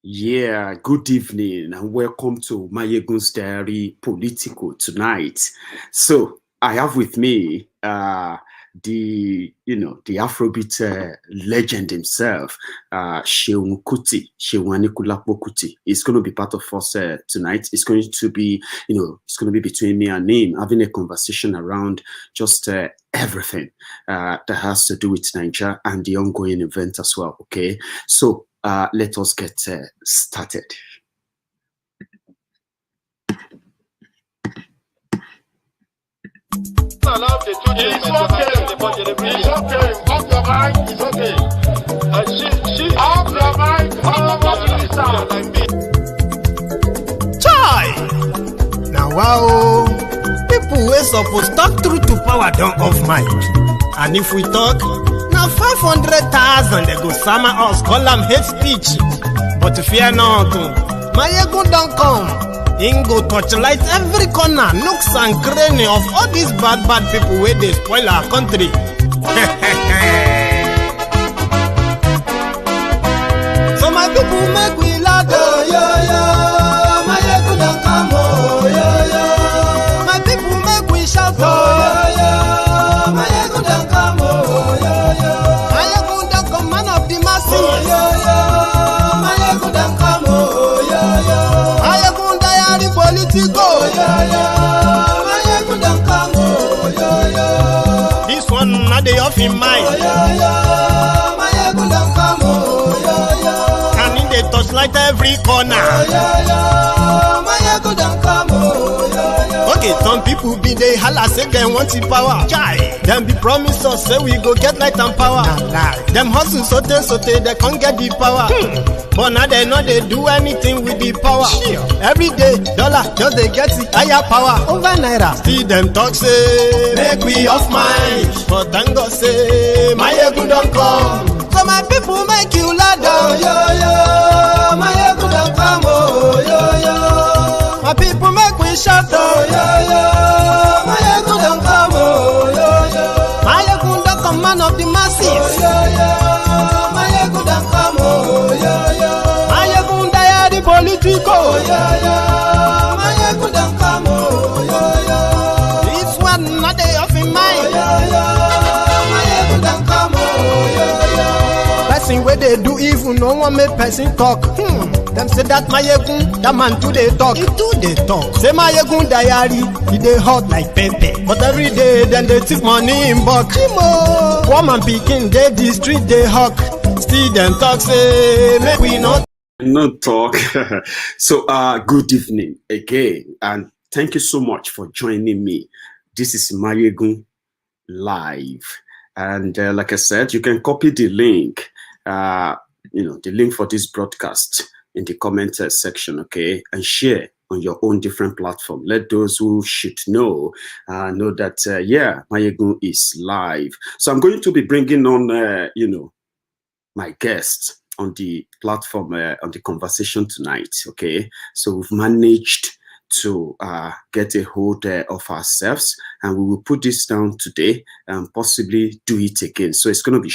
Yeah, good evening and welcome to Maiyegun's Diary Political tonight. So I have with me the Afrobeat legend himself, Seun Kuti, Seun Anikulapo Kuti. It's going to be part of us tonight. It's going to be, it's going to be between me and him, having a conversation around just everything that has to do with Nigeria and the ongoing event as well. Okay, so let us get started. It's okay. Off your mind. It's okay. Off your mind. Chai! Now, wow. People wey suppose talk truth to power don't off mic. And if we talk, now 500,000 they go summer us, call them hate speech. But fear not, Maiyegun don't come. Him go torchlight every corner, nooks and cranny of all these bad people where they spoil our country. So my people make we laugh, yo. Maiyegun don't come, yo. My people make we shout, yo. Maiyegun don't come, yo. Maiyegun don't come, man of the masses, yo. Maiyegun don't come, yo. Maiyegun diary political, yo. Maiyegun don't come, yo. This one not the off in mind, Maiyegun don't come, yo. And in the touchlight every corner, Maiyegun don't come, yo. Okay, some people be they holla say they want the power. Chai, them be promise us say we go get light and power. Them hustle sote they can't get the power. But now they know they do anything with the power. Every day, dollar just they get the higher power over naira. See them talk say make we off mind, but thank God say Maiyegun don't come. So my people make you laugh, yo. Maiyegun don't come, yo. My people make we shout, yo. Maiyegun don't come, yo. Maiyegun don't come, man of the masses, yo. Maiyegun don't come, yo. Maiyegun diary political, yo. Maiyegun don't come, yo. This one not the off in mind, Maiyegun don't come, yo. Person where they do evil, no one make person talk. Them say that Maiyegun, that man too they talk. He too they talk. Say Maiyegun diary, he they hot like pepper. But every day, then they take money in bulk. Woman picking, they the street they hawk. Still them talk, say make we not talk. So good evening again, and thank you so much for joining me. This is Maiyegun Live, and like I said, you can copy the link, the link for this broadcast in the comment section, okay, and share on your own different platform. Let those who should know that yeah, Maiyegun is live. So I'm going to be bringing on my guests on the platform, on the conversation tonight, okay. So we've managed to get a hold of ourselves, and we will put this down today and possibly do it again. So it's going to be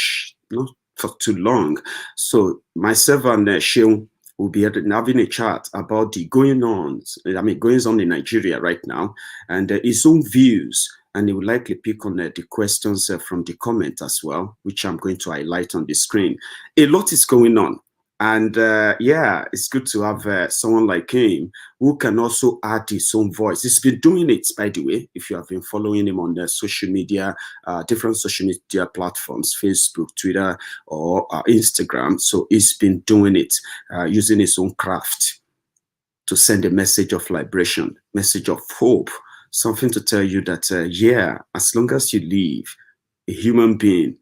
not for too long. So myself and Seun will be having a chat about the goings on in Nigeria right now, and his own views, and he will likely pick on the questions from the comment as well, which I'm going to highlight on the screen. A lot is going on, and yeah, it's good to have someone like him who can also add his own voice. He's been doing it, by the way, if you have been following him on the social media, different social media platforms, Facebook, Twitter, or Instagram. So he's been doing it using his own craft to send a message of liberation, message of hope, something to tell you that, yeah, as long as you live, a human being,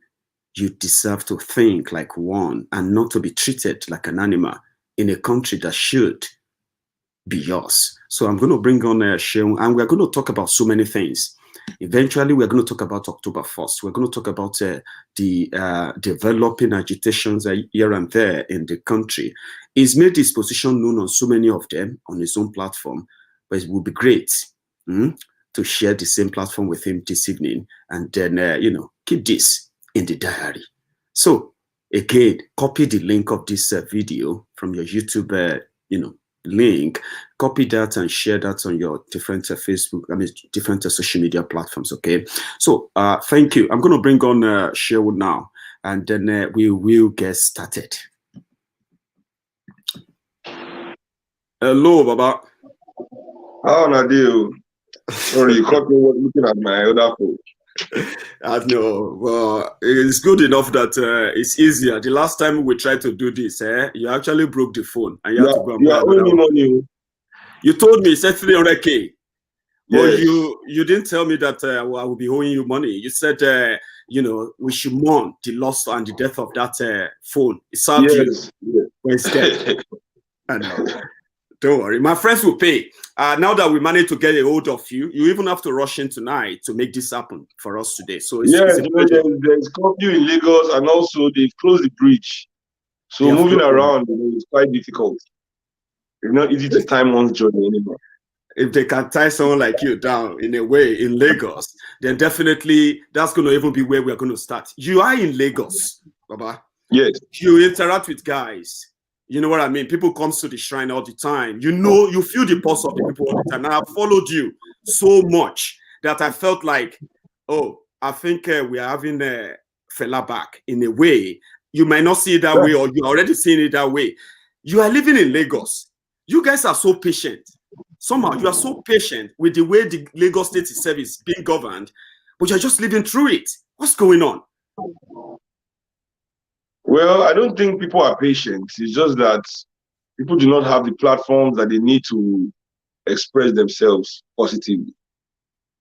you deserve to think like one and not to be treated like an animal in a country that should be yours. So I'm going to bring on Seun, and we're going to talk about so many things. Eventually, we're going to talk about October 1st. We're going to talk about the developing agitations here and there in the country. He's made his position known on so many of them on his own platform, but it would be great to share the same platform with him this evening, and then, keep this in the diary. So again, copy the link of this video from your YouTube, link. Copy that and share that on your different Facebook, different social media platforms. Okay. So thank you. I'm going to bring on Sherwood now, and then we will get started. Hello, Baba. How Nadio? Sorry, you caught me looking at my other phone. I know. Well, it's good enough that it's easier. The last time we tried to do this, you actually broke the phone and you had to go and buy another one. Money. You told me you said 300K. But you didn't tell me that I will be owing you money. You said we should mourn the loss and the death of that phone. It served you. But it's dead. I know. Don't worry, my friends will pay. Now that we managed to get a hold of you, you even have to rush in tonight to make this happen for us today. So it's there's curfew in Lagos, and also they've closed the bridge. So moving around is quite difficult. It's not easy to time one's journey anymore. If they can tie someone like you down in a way in Lagos, then definitely that's going to even be where we're going to start. You are in Lagos, Baba. Yes. You interact with guys. You know what I mean? People come to the shrine all the time. You feel the pulse of the people all the time. And I've followed you so much that I felt like, I think we are having a fella back in a way. You might not see it that way, or you're already seeing it that way. You are living in Lagos. You guys are so patient. Somehow you are so patient with the way the Lagos State itself is being governed, but you're just living through it. What's going on? Well, I don't think people are patient. It's just that people do not have the platforms that they need to express themselves positively.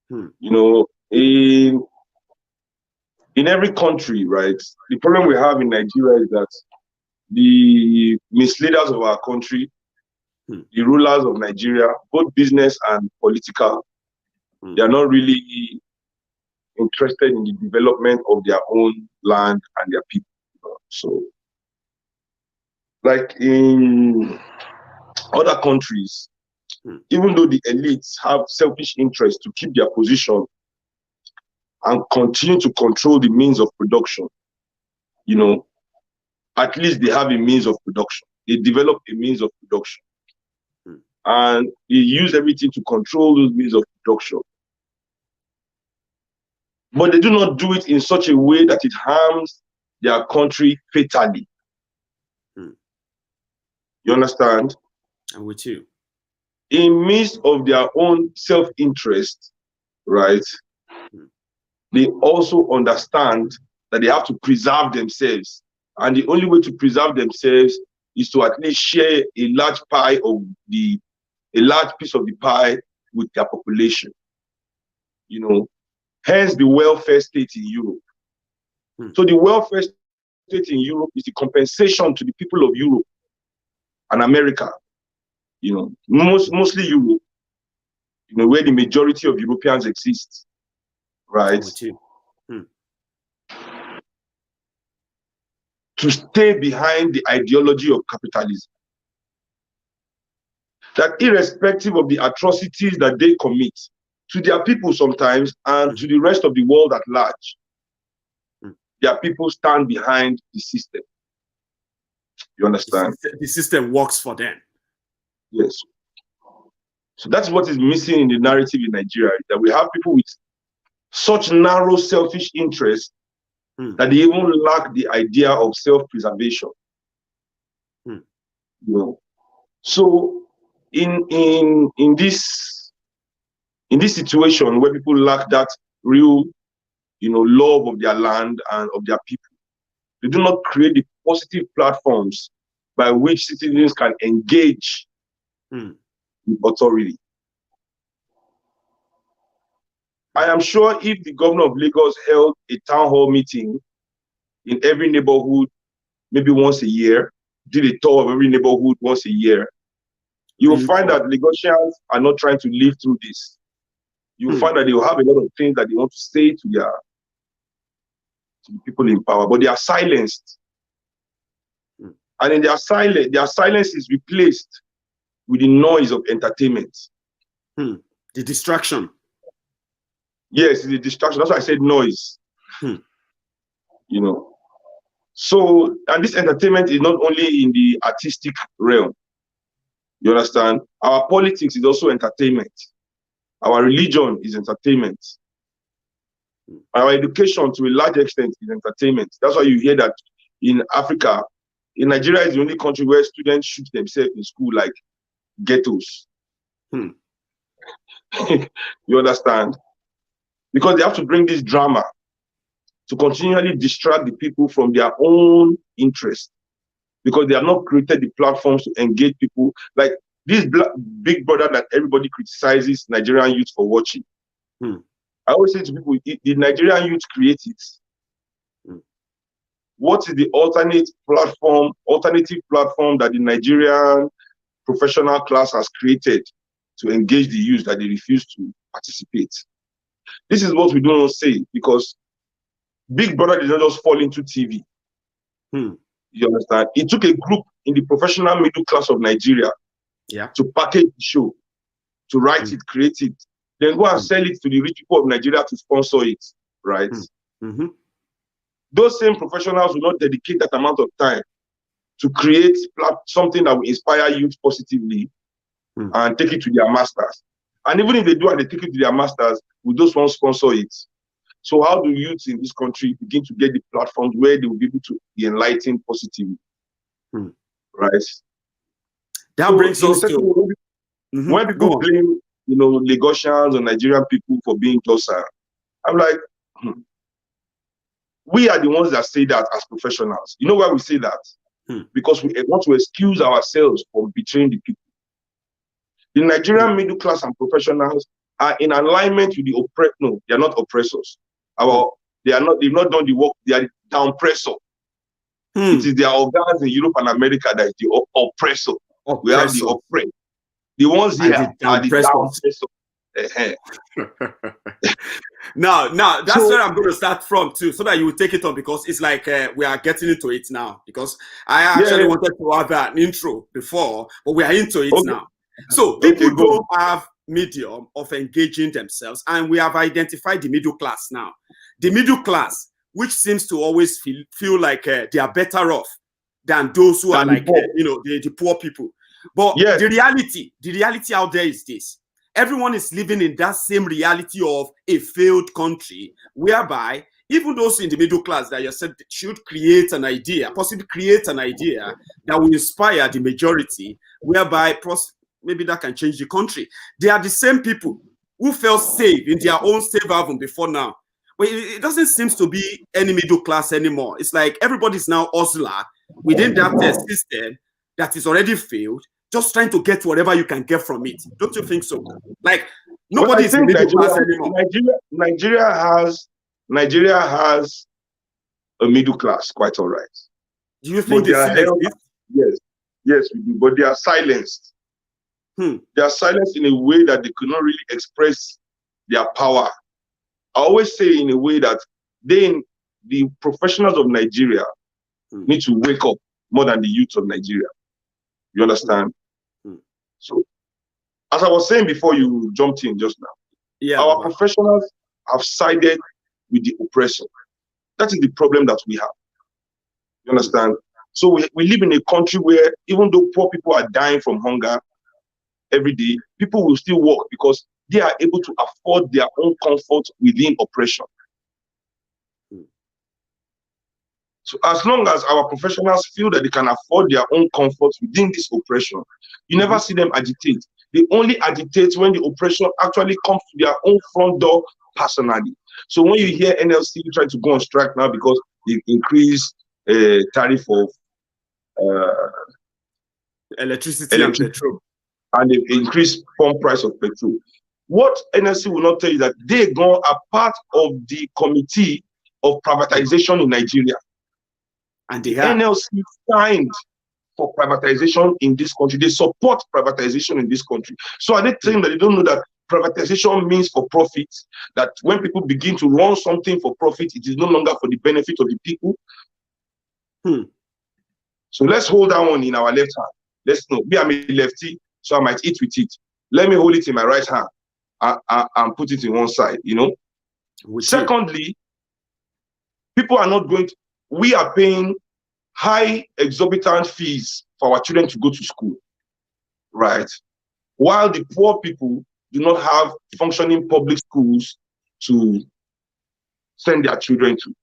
In every country, right? The problem we have in Nigeria is that the misleaders of our country, the rulers of Nigeria, both business and political, they are not really interested in the development of their own land and their people. So, like in other countries, even though the elites have selfish interests to keep their position and continue to control the means of production, at least they have a means of production. They develop a means of production. And they use everything to control those means of production. But they do not do it in such a way that it harms their country fatally. You understand? I'm with you. In midst of their own self-interest, right? They also understand that they have to preserve themselves. And the only way to preserve themselves is to at least share a large piece of the pie with their population. Hence the welfare state in Europe. So the welfare state in Europe is the compensation to the people of Europe and America. Mostly Europe, where the majority of Europeans exist, right? To stay behind the ideology of capitalism. That irrespective of the atrocities that they commit to their people sometimes and to the rest of the world at large, their people stand behind the system. You understand? The system works for them. Yes. So that's what is missing in the narrative in Nigeria, that we have people with such narrow selfish interests that they even lack the idea of self-preservation. So in this situation where people lack that real love of their land and of their people, they do not create the positive platforms by which citizens can engage with authority. I am sure if the governor of Lagos held a town hall meeting in every neighborhood, maybe once a year, did a tour of every neighborhood once a year, you will find that Lagosians are not trying to live through this. You will find that they will have a lot of things that they want to say to the people in power, but they are silenced. And in their silence is replaced with the noise of entertainment. The distraction. Yes, the distraction. That's why I said noise. So, and this entertainment is not only in the artistic realm. You understand? Our politics is also entertainment. Our religion is entertainment. Our education, to a large extent, is entertainment. That's why you hear that in Africa, in Nigeria is the only country where students shoot themselves in school like ghettos. You understand? Because they have to bring this drama to continually distract the people from their own interest, because they have not created the platforms to engage people. Like this Big Brother that everybody criticizes Nigerian youth for watching. I always say to people, the Nigerian youth create it. What is the alternative platform that the Nigerian professional class has created to engage the youth that they refuse to participate? This is what we don't say, because Big Brother did not just fall into TV. You understand? It took a group in the professional middle class of Nigeria to package the show, to write it, create it, then go and sell it to the rich people of Nigeria to sponsor it, right? Those same professionals will not dedicate that amount of time to create something that will inspire youth positively and take it to their masters. And even if they do and they take it to their masters, we just won't sponsor it. So how do youths in this country begin to get the platforms where they will be able to be enlightened positively? Right? That brings us to... When people blame, Lagosians or Nigerian people for being docile, I'm like, we are the ones that say that as professionals. You know why we say that? Because we want to excuse ourselves from betraying the people. The Nigerian middle class and professionals are in alignment with the oppressed. No, they are not oppressors. They've not done the work. They are the oppressor. It is their organs in Europe and America that is the oppressor. We have the oppressed. The ones here are the oppressor. Now, that's where I'm going to start from too, so that you will take it on, because it's like we are getting into it now. Because I actually wanted to have an intro before, but we are into it now. So people don't have medium of engaging themselves, and we have identified the middle class now. The middle class, which seems to always feel like they are better off than those who are like the poor people. But the reality out there is this: everyone is living in that same reality of a failed country, whereby even those in the middle class that you said should create an idea, possibly create an idea that will inspire the majority, whereby maybe that can change the country. They are the same people who felt safe in their own safe haven before now. But it doesn't seem to be any middle class anymore. It's like everybody's now hustler within that system that is already failed, just trying to get whatever you can get from it. Don't you think so? Like nobody is in middle class anymore. Nigeria has a middle class, quite all right. Do you think Yes, we do. But they are silenced. They are silenced in a way that they could not really express their power. I always say in a way that the professionals of Nigeria need to wake up more than the youth of Nigeria. You understand? So, as I was saying before you jumped in just now, our professionals have sided with the oppressor. That is the problem that we have. You understand? So we live in a country where even though poor people are dying from hunger every day, people will still work because they are able to afford their own comfort within oppression. So as long as our professionals feel that they can afford their own comfort within this oppression, you never see them agitate. They only agitate when the oppression actually comes to their own front door personally. So when you hear NLC trying to go on strike now because they increase tariff of electricity and petrol, and they increase pump price of petrol, what NLC will not tell you that they are part of the committee of privatization in Nigeria. And they have NLC signed for privatization in this country. They support privatization in this country. So are they saying that they don't know that privatization means for profit? That when people begin to run something for profit, it is no longer for the benefit of the people? So let's hold that one in our left hand. Let's know. I'm a lefty, so I might eat with it. Let me hold it in my right hand and put it in one side, Secondly, people are not going to, we are paying high exorbitant fees for our children to go to school, right? While the poor people do not have functioning public schools to send their children to.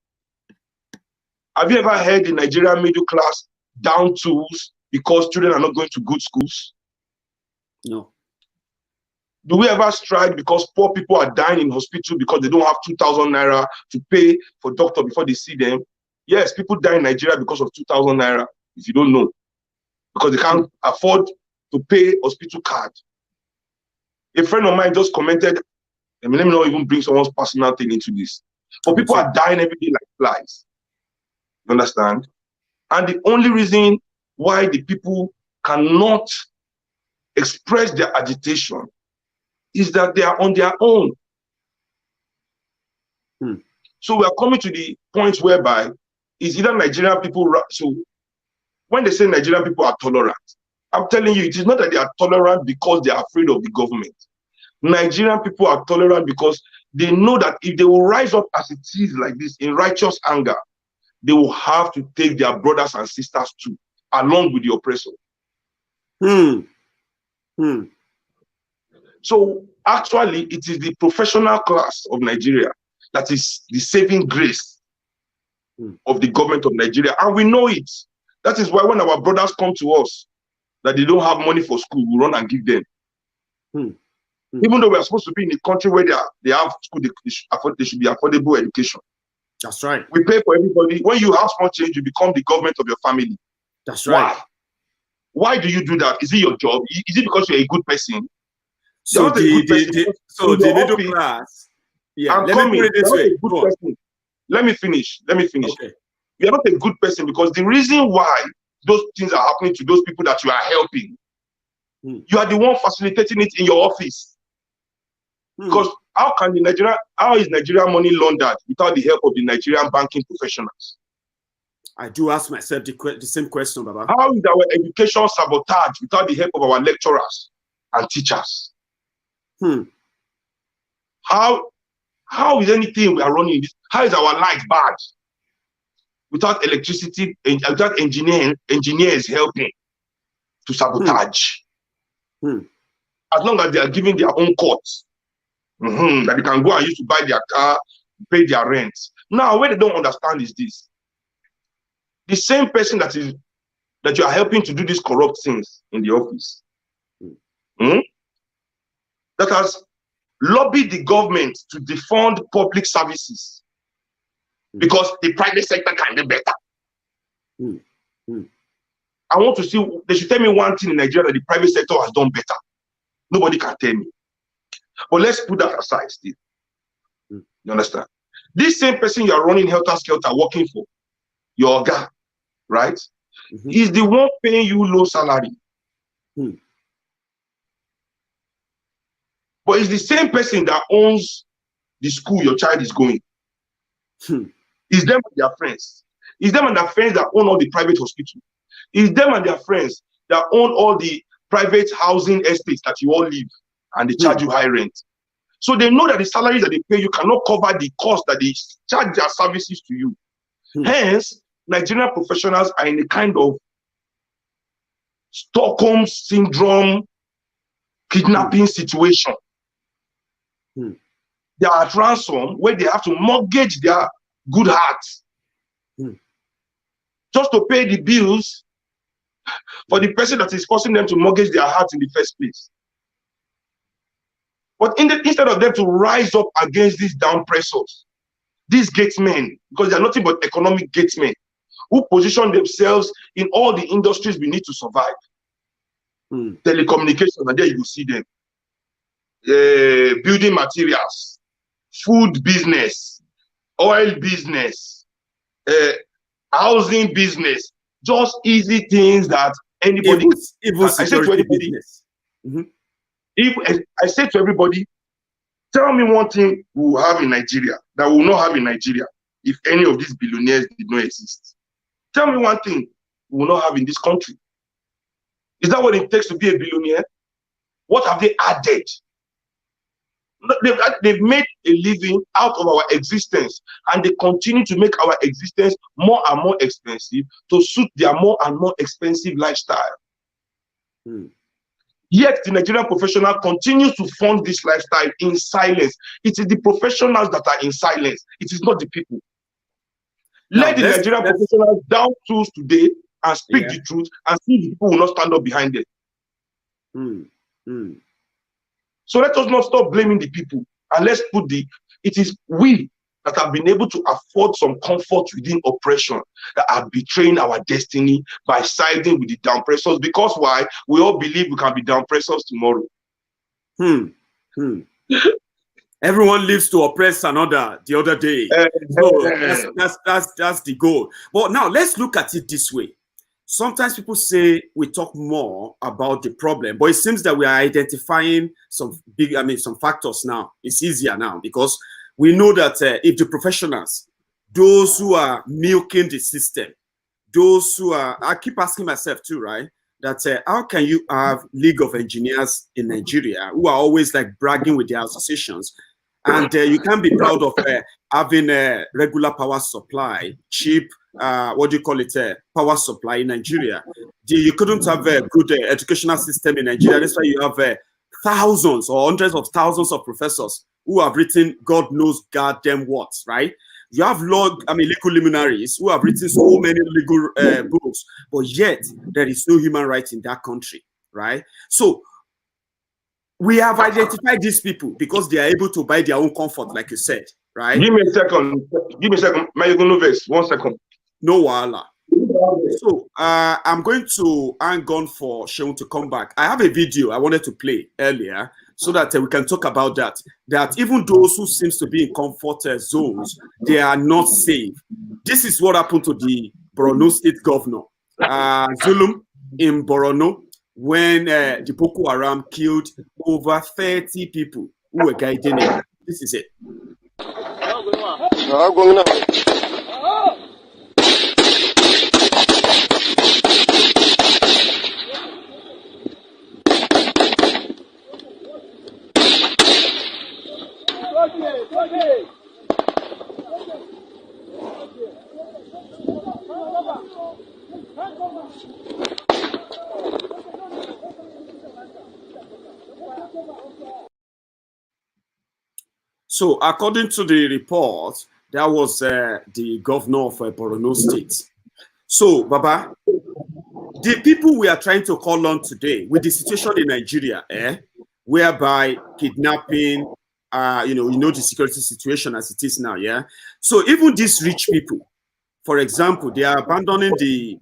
Have you ever heard the Nigerian middle class down tools because children are not going to good schools? No. Do we ever strike because poor people are dying in hospital because they don't have 2,000 naira to pay for doctor before they see them? Yes, people die in Nigeria because of 2,000 naira, if you don't know, because they can't afford to pay hospital card. A friend of mine just commented, let me not even bring someone's personal thing into this, but people are dying every day like flies. You understand? And the only reason why the people cannot express their agitation is that they are on their own. So we are coming to the point whereby it's either Nigerian people. So when they say Nigerian people are tolerant, I'm telling you, it is not that they are tolerant because they are afraid of the government. Nigerian people are tolerant because they know that if they will rise up as it is like this in righteous anger, they will have to take their brothers and sisters too, along with the oppressor. So actually, it is the professional class of Nigeria that is the saving grace of the government of Nigeria. And we know it. That is why when our brothers come to us that they don't have money for school, we run and give them. Even though we are supposed to be in a country where they have school, they should be affordable education. That's right. We pay for everybody. When you have small change, you become the government of your family. That's right. Why do you do that? Is it your job? Is it because you're a good person? So the middle class. Yeah, I'm coming. Put it this way. Let me finish. Okay. You are not a good person because the reason why those things are happening to those people that you are helping, you are the one facilitating it in your office. Because how is Nigerian money laundered without the help of the Nigerian banking professionals? I do ask myself the same question, Baba. How is our education sabotaged without the help of our lecturers and teachers? How is anything we are running this? How is our light bad without electricity and without engineers helping to sabotage? As long as they are giving their own courts, that they can go and use to buy their car, pay their rent. Now, what they don't understand is this: the same person that you are helping to do these corrupt things in the office, that has lobbied the government to defund public services because the private sector can do better. I want to see, they should tell me one thing in Nigeria that the private sector has done better. Nobody can tell me. But let's put that aside still. You understand? This same person you are running helter-skelter working for, your guy, right? Is the one paying you low salary. But it's the same person that owns the school your child is going. It's them and their friends. It's them and their friends that own all the private hospitals. It's them and their friends that own all the private housing estates that you all live, and they charge you high rent. So they know that the salaries that they pay you cannot cover the cost that they charge their services to you. Hence, Nigerian professionals are in a kind of Stockholm syndrome kidnapping situation. They are at ransom where they have to mortgage their good hearts just to pay the bills for the person that is forcing them to mortgage their hearts in the first place. But instead of them to rise up against these down pressors, these gatesmen, because they are nothing but economic gatesmen, who position themselves in all the industries we need to survive. Telecommunications, and there you will see them. Building materials, food business, oil business, housing business, just easy things that anybody. Even I say to everybody, if I say to everybody, tell me one thing we will have in Nigeria that we will not have in Nigeria if any of these billionaires did not exist. Tell me one thing we will not have in this country. Is that what it takes to be a billionaire? What have they added? They've made a living out of our existence, and they continue to make our existence more and more expensive to suit their more and more expensive lifestyle. Yet the Nigerian professional continues to fund this lifestyle in silence. It is the professionals that are in silence. It is not the people. Let the Nigerian professionals down tools today and speak the truth, and see the people will not stand up behind them. So let us not stop blaming the people, and let's put it is we that have been able to afford some comfort within oppression that are betraying our destiny by siding with the downpressors. Because why? We all believe we can be downpressors tomorrow. Everyone lives to oppress another the other day. So that's the goal. But now let's look at it this way. Sometimes people say we talk more about the problem, but it seems that we are identifying some some factors now. It's easier now because we know that if the professionals, those who are milking the system, those who are, I keep asking myself too, right? That how can you have League of Engineers in Nigeria who are always like bragging with their associations, and you can't be proud of having a regular power supply, cheap, what do you call it, power supply in Nigeria. You couldn't have a good educational system in Nigeria. That's why you have thousands or hundreds of thousands of professors who have written God knows goddamn what, right? You have legal luminaries who have written so many legal books, but yet there is no human rights in that country, right? So we have identified these people because they are able to buy their own comfort, like you said, right? Give me a second. Maiyegun, 1 second. No wala. So I'm going to hang on for Seun to come back. I have a video I wanted to play earlier so that we can talk about that. That even those who seems to be in comfort zones, they are not safe. This is what happened to the Borno State governor, Zulum in Borno, when the Boko Haram killed over 30 people who were guiding him. This is it. So, according to the report, that was the governor of Borno State. So, Baba, the people we are trying to call on today with the situation in Nigeria, whereby kidnapping, you know the security situation as it is now, yeah. So even these rich people, for example, they are abandoning the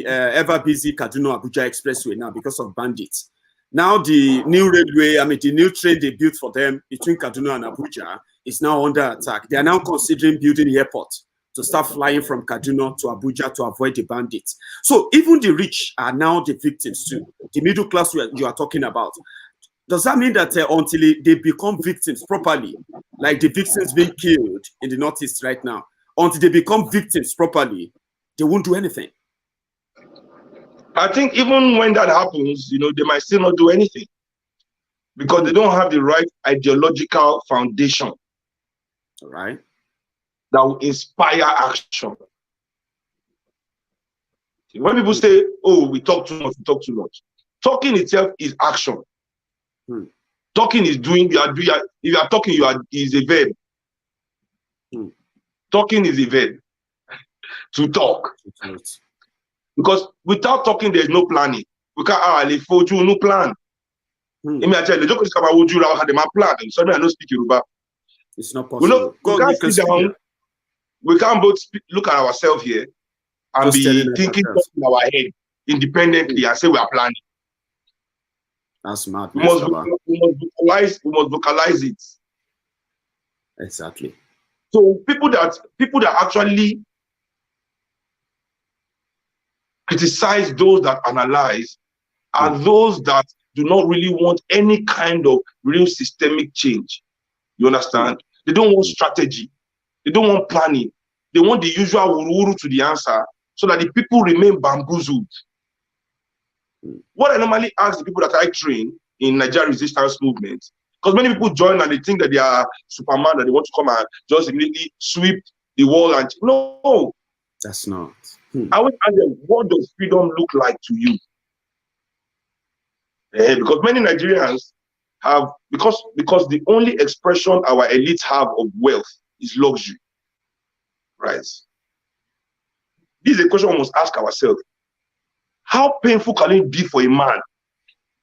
ever busy Kaduna Abuja Expressway now because of bandits. Now the new railway, the new train they built for them between Kaduna and Abuja is now under attack. They are now considering building the airport to start flying from Kaduna to Abuja to avoid the bandits. So even the rich are now the victims too. The middle class you are talking about. Does that mean that until they become victims properly, like the victims being killed in the Northeast right now, until they become victims properly, they won't do anything? I think even when that happens, they might still not do anything because they don't have the right ideological foundation. All right. That will inspire action. When people say, oh, we talk too much, talking itself is action. Talking is doing, if you are talking, is a verb. Talking is a verb. To talk. Because without talking, there's no planning. We can't no plan. I tell you, the joke is about would you have my plan. Suddenly I don't speak Yoruba. It's not possible. We can't sit down. We can't both look at ourselves here and just be thinking in our head independently and say we are planning. That's mad. We must vocalize it. Exactly. So people that actually criticize those that analyze are those that do not really want any kind of real systemic change. You understand? They don't want strategy. They don't want planning. They want the usual wuru to the answer so that the people remain bamboozled. What I normally ask the people that I train in Nigeria resistance movement Because many people join and they think that they are Superman, that they want to come and just immediately sweep the wall. And no, that's not. I would ask them, what does freedom look like to you? Because many Nigerians have, because the only expression our elites have of wealth is luxury, right? This is a question we must ask ourselves. How painful can it be for a man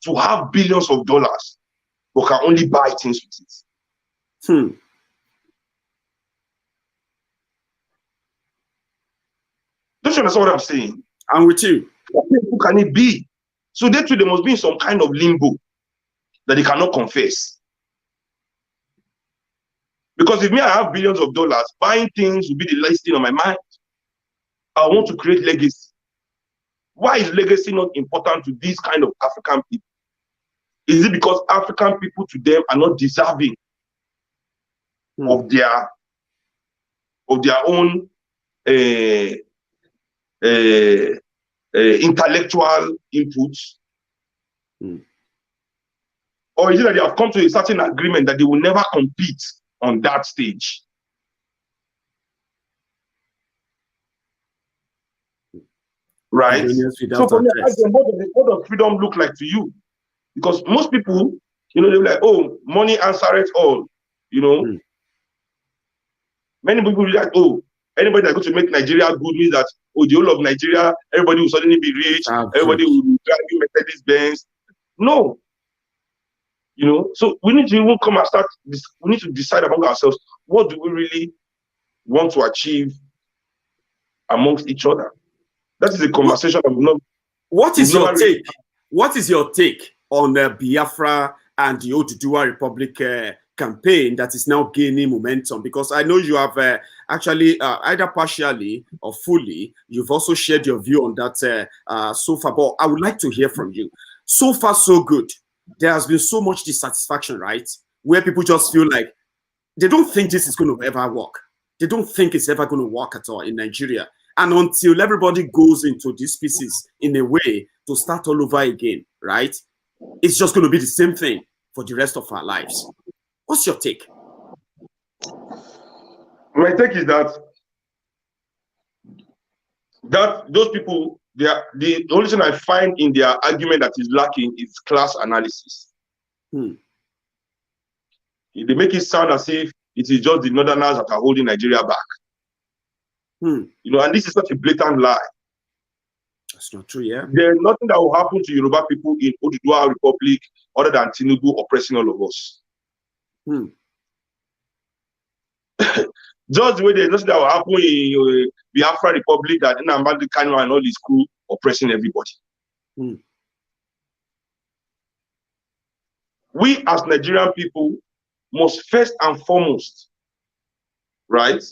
to have billions of dollars but can only buy things with it? Don't you understand what I'm saying? I'm with you. How painful can it be? So they too, they must be in some kind of limbo that they cannot confess. Because if me, I have billions of dollars, buying things will be the last thing on my mind. I want to create legacy. Why is legacy not important to these kind of African people? Is it because African people to them are not deserving of their own intellectual inputs? Or is it that they have come to a certain agreement that they will never compete on that stage? Right? So for me, I ask them, what does freedom look like to you? Because most people, you know, they're like, oh, money answers all. You know, many people will be like, oh, anybody that's going to make Nigeria good means that, oh, the whole of Nigeria, everybody will suddenly be rich, everybody will be driving Mercedes Benz. No. You know, so we need to even come and start this. We need to decide among ourselves, what do we really want to achieve amongst each other? That is a conversation that we've not. What is your take? What is your take on the Biafra and the Oduduwa Republic campaign that is now gaining momentum? Because I know you have actually either partially or fully, you've also shared your view on that so far. But I would like to hear from you. So far, so good. There has been so much dissatisfaction, right? Where people just feel like they don't think this is going to ever work. They don't think it's ever going to work at all in Nigeria. And until everybody goes into these pieces in a way to start all over again, right? It's just going to be the same thing for the rest of our lives. What's your take? My take is that those people, the only thing I find in their argument that is lacking is class analysis. They make it sound as if it is just the Northerners that are holding Nigeria back. You know, and this is such a blatant lie. That's not true, yeah. There's nothing that will happen to Yoruba people in Oduduwa Republic other than Tinubu oppressing all of us. Just the way there's nothing that will happen in Biafra Republic that Nnamdi Kanu and all his crew oppressing everybody. We as Nigerian people must first and foremost, right,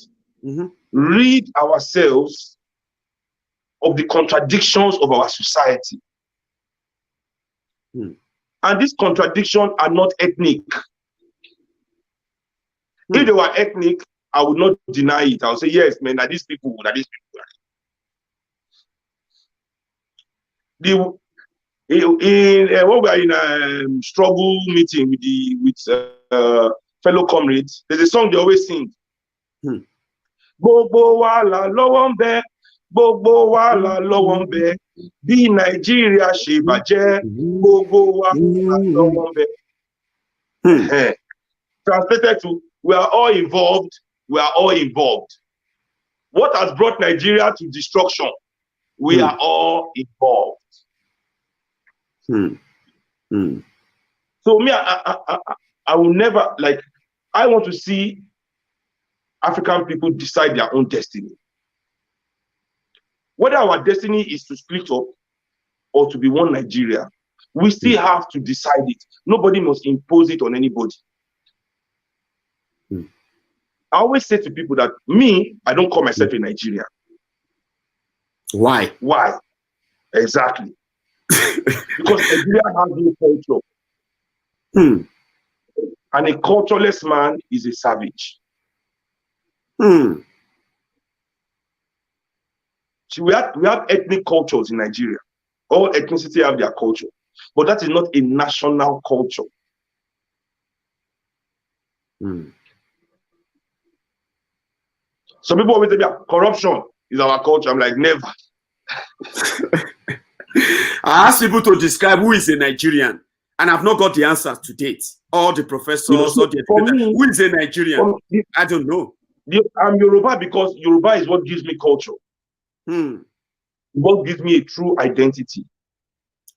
rid ourselves of the contradictions of our society. And these contradictions are not ethnic. If they were ethnic, I would not deny it. I would say, yes, man, that these people, that these people. When we are in a struggle meeting with fellow comrades, there's a song they always sing. Gbogbo wa la lọ́wọ́ ń bẹ, gbogbo wa la lọ́wọ́ ń bẹ, bí Nàìjíríà ṣe bàjẹ́, gbogbo wa la lọ́wọ́ ń bẹ. Translated to, we are all involved, we are all involved. What has brought Nigeria to destruction? We are all involved. So me, I will never, like, I want to see African people decide their own destiny. Whether our destiny is to split up or to be one Nigeria, we still have to decide it. Nobody must impose it on anybody. I always say to people that me, I don't call myself a Nigerian. Why? Why? Exactly. Because Nigeria has no culture. And a cultureless man is a savage. See, we have ethnic cultures in Nigeria. All ethnicity have their culture. But that is not a national culture. Some people always say, yeah, corruption is our culture. I'm like, never. I asked people to describe who is a Nigerian, and I've not got the answers to date. All the professors, all the who is a Nigerian? I don't know. I'm Yoruba because Yoruba is what gives me culture. What gives me a true identity.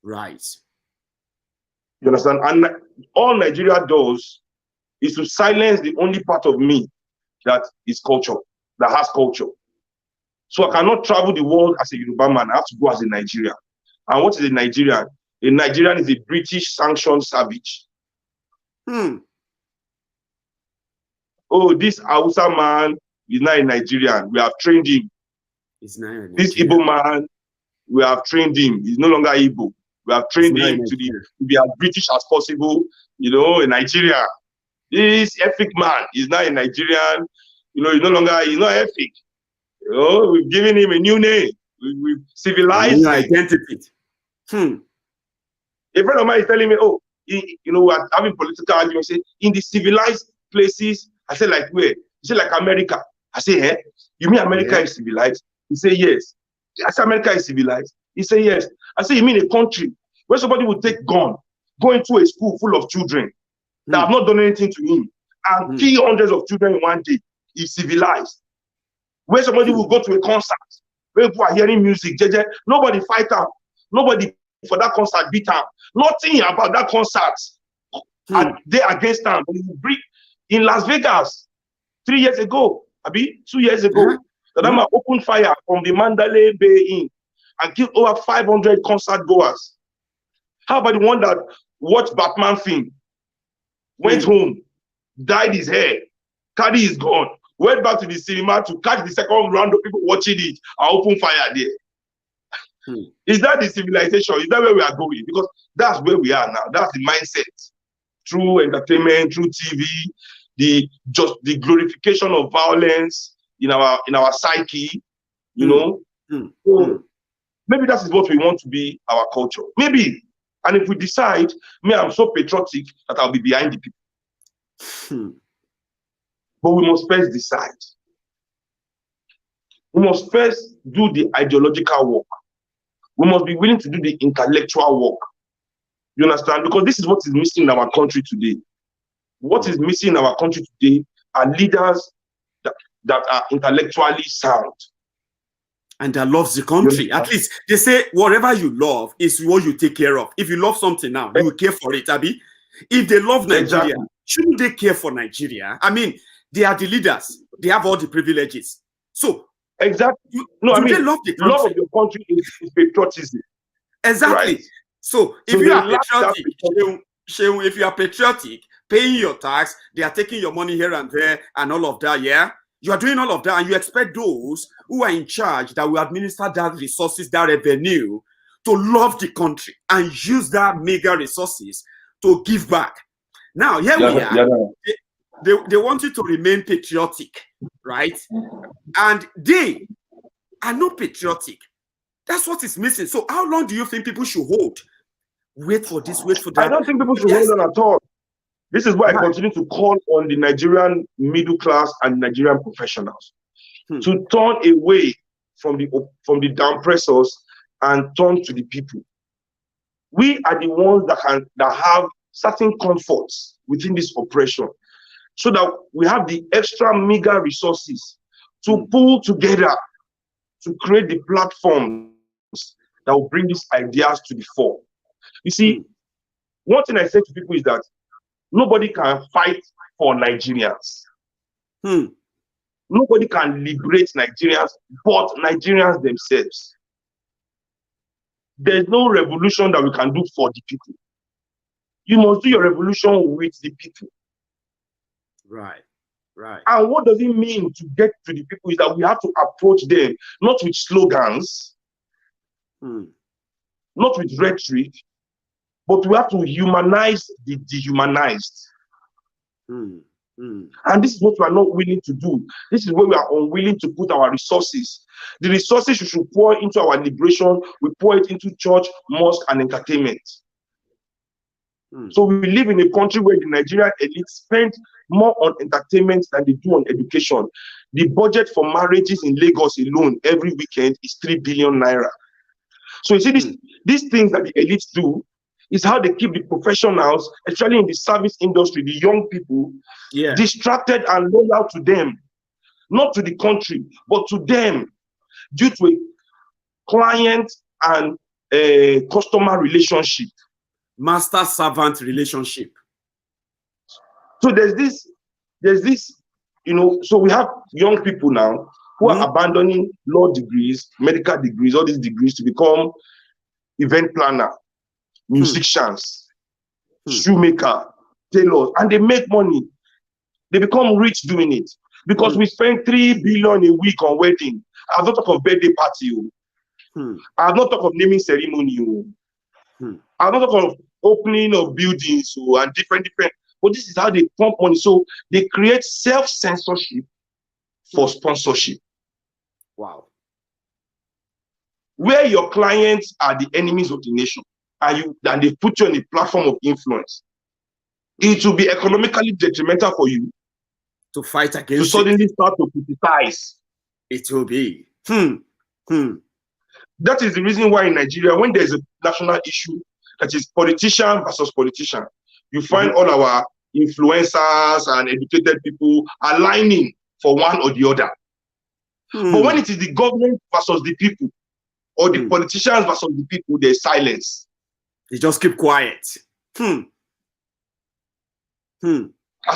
Right. You understand? And all Nigeria does is to silence the only part of me that is culture, that has culture. So I cannot travel the world as a Yoruba man. I have to go as a Nigerian. And what is a Nigerian? A Nigerian is a British sanctioned savage. Oh, this Hausa man is not a Nigerian. We have trained him. He's not this Igbo man, we have trained him. He's no longer Igbo. We have trained him to be as British as possible, you know, in Nigeria. This ethnic man is not a Nigerian, you know, he's not ethnic. You know, we've given him a new name. We've civilized him. Identity. A friend of mine is telling me, oh, you know, we're having political arguments. In the civilized places, I said, like where? He said, like America. I say, eh? You mean America is civilized? He said, yes. I said, America is civilized. He said, yes. I said, you mean a country where somebody will take gun, go into a school full of children that have not done anything to him, and kill hundreds of children in one day? Is civilized. Where somebody will go to a concert, where people are hearing music, nobody fight out, nobody for that concert beat out, nothing about that concert. And they against them. In Las Vegas 3 years ago, 2 years ago, the Dama opened fire from the Mandalay Bay Inn and killed over 500 concert goers. How about the one that watched Batman film, went home, dyed his hair, carried his gun, went back to the cinema to catch the second round of people watching it and open fire there? Is that the civilization? Is that where we are going? Because that's where we are now. That's the mindset. Through entertainment, through TV, the glorification of violence in our psyche, you know. So maybe that is what we want to be our culture. Maybe. And if we decide, I'm so patriotic that I'll be behind the people. But we must first decide. We must first do the ideological work. We must be willing to do the intellectual work. You understand? Because this is what is missing in our country today. What is missing in our country today are leaders that are intellectually sound. And that loves the country. At least they say whatever you love is what you take care of. If you love something now, you will care for it, Abi. If they love Nigeria, shouldn't they care for Nigeria? I mean, they are the leaders. They have all the privileges. So exactly. No, I mean, they love the country? Love of your country is patriotism. Exactly. Right? So if you are patriotic, Seun, if you are patriotic, paying your tax, they are taking your money here and there and all of that, yeah? You are doing all of that, and you expect those who are in charge that will administer that resources, that revenue, to love the country and use that mega resources to give back. Now, here we are. They want you to remain patriotic, right? And they are not patriotic. That's what is missing. So how long do you think people should hold? Wait for this, wait for that. I don't think people should hold on at all. This is why I continue to call on the Nigerian middle class and Nigerian professionals to turn away from the downpressors and turn to the people. We are the ones that have certain comforts within this oppression, so that we have the extra meager resources to pull together to create the platforms that will bring these ideas to the fore. You see, one thing I say to people is that nobody can fight for Nigerians. Nobody can liberate Nigerians but Nigerians themselves. There's no revolution that we can do for the people. You must do your revolution with the people. Right. And what does it mean to get to the people is that we have to approach them not with slogans, not with rhetoric, but we have to humanize the dehumanized. And this is what we are not willing to do. This is where we are unwilling to put our resources. The resources we should pour into our liberation, we pour it into church, mosque, and entertainment. So we live in a country where the Nigerian elite spent more on entertainment than they do on education. The budget for marriages in Lagos alone every weekend is 3 billion naira. So you see, these things that the elites do is how they keep the professionals, especially in the service industry, the young people, distracted and loyal to them, not to the country, but to them, due to a client and a customer relationship, master-servant relationship. So there's this, you know, so we have young people now who are abandoning law degrees, medical degrees, all these degrees to become event planner, musicians, shoemaker, tailors, and they make money. They become rich doing it because we spend 3 billion a week on wedding. I've not talked of birthday party. I've not talked of naming ceremony. I've not talked of opening of buildings and different. But this is how they pump money. So they create self-censorship for sponsorship. Wow. Where your clients are the enemies of the nation, and they put you on a platform of influence, it will be economically detrimental for you to fight against, to suddenly start to criticize. It will be. That is the reason why in Nigeria, when there's a national issue that is politician versus politician, you find all our influencers and educated people aligning for one or the other. But when it is the government versus the people, or the politicians versus the people, there's silence. They just keep quiet. As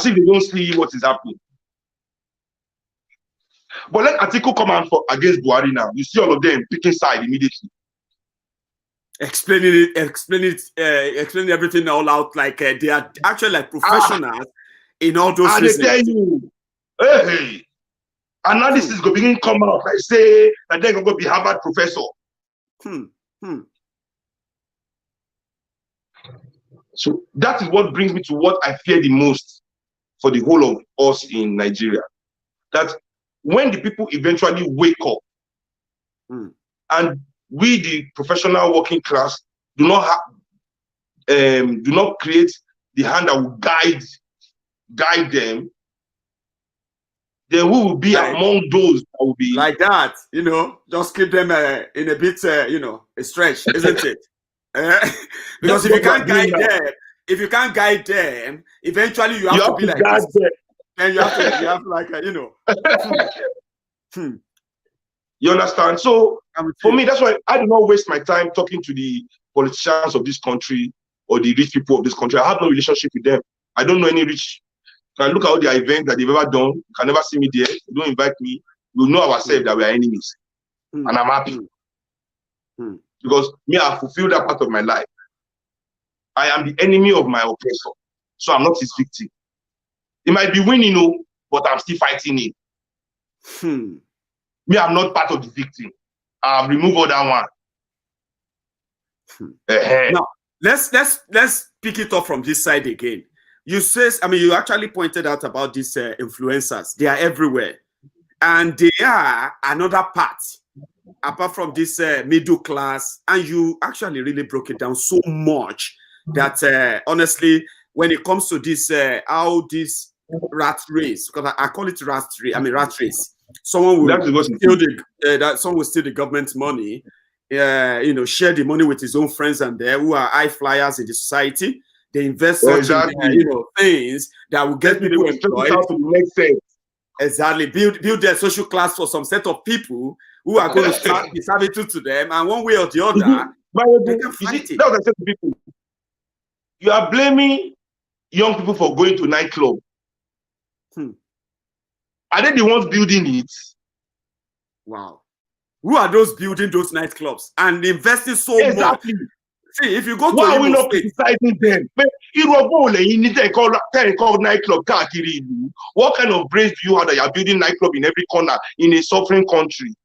if they don't see what is happening. But let Atiku come out against Buhari now. You see all of them picking side immediately. Explaining everything all out like they are actually like professionals in all those reasons. And they tell you, hey, analysis go begin come out. Like say that they're going to be Harvard professor. So that is what brings me to what I fear the most for the whole of us in Nigeria. That when the people eventually wake up and we, the professional working class, do not create the hand that will guide them, then we will be among those that will be like that, you know, just keep them in a bit, you know, a stretch, isn't it? Because if you can't guide them, eventually you have to be like this. And you have like you know. You understand? So for me, that's why I do not waste my time talking to the politicians of this country or the rich people of this country. I have no relationship with them. I don't know any rich. Can look at all the events that they've ever done. You can never see me there. You don't invite me. We'll know ourselves that we are enemies. And I'm happy. Because me, I fulfilled that part of my life. I am the enemy of my oppressor. So I'm not his victim. He might be winning, but I'm still fighting him. Me, I'm not part of the victim. I've removed all that one. Now, let's pick it up from this side again. You actually pointed out about these influencers. They are everywhere. And they are another part, apart from this middle class. And you actually really broke it down so much that, honestly, when it comes to this, how this rat race, because I call it rat race. Someone will steal the government money, share the money with his own friends and there who are high flyers in the society. They invest in things that will get people employed. Exactly. Build their social class for some set of people who are going to start be servitude to them, and one way or the other, they can fight it. That's what I said to people. You are blaming young people for going to nightclub. Are they the ones building it? Wow. Who are those building those nightclubs and investing so much? See, if you go to why are we not criticizing them? What kind of brains do you have that you are building nightclub in every corner in a suffering country?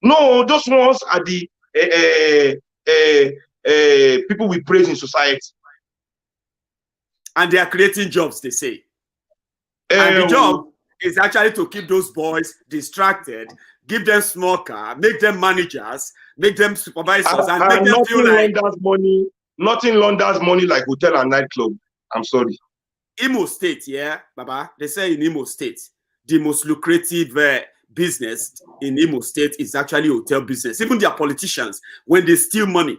No, those ones are the people we praise in society. And they are creating jobs, they say. And the job is actually to keep those boys distracted, give them small car, make them managers, make them supervisors, and make them feel like nothing launders money like hotel and nightclub. I'm sorry. Imo State, yeah, Baba. They say in Imo State, the most lucrative business in Imo State is actually hotel business. Even their politicians, when they steal money,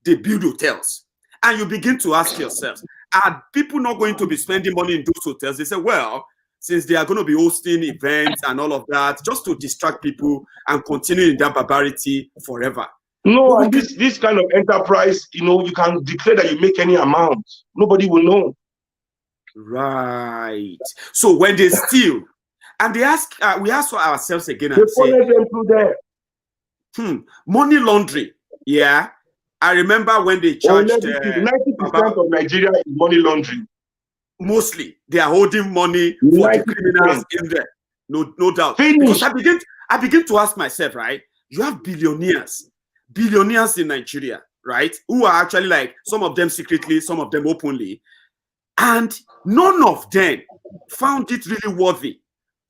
they build hotels. And you begin to ask yourselves, are people not going to be spending money in those hotels? They say, well, since they are going to be hosting events and all of that, just to distract people and continue in that barbarity forever. No, and this kind of enterprise, you can declare that you make any amount. Nobody will know. Right. So when they steal, and they ask, we ask ourselves again and they say, them through there. Money laundering. Yeah. I remember when they charged 90% of Nigeria is money laundering. Mostly, they are holding money for the criminals in there. No doubt. Because I begin to ask myself, right? You have billionaires in Nigeria, right? Who are actually like, some of them secretly, some of them openly. And none of them found it really worthy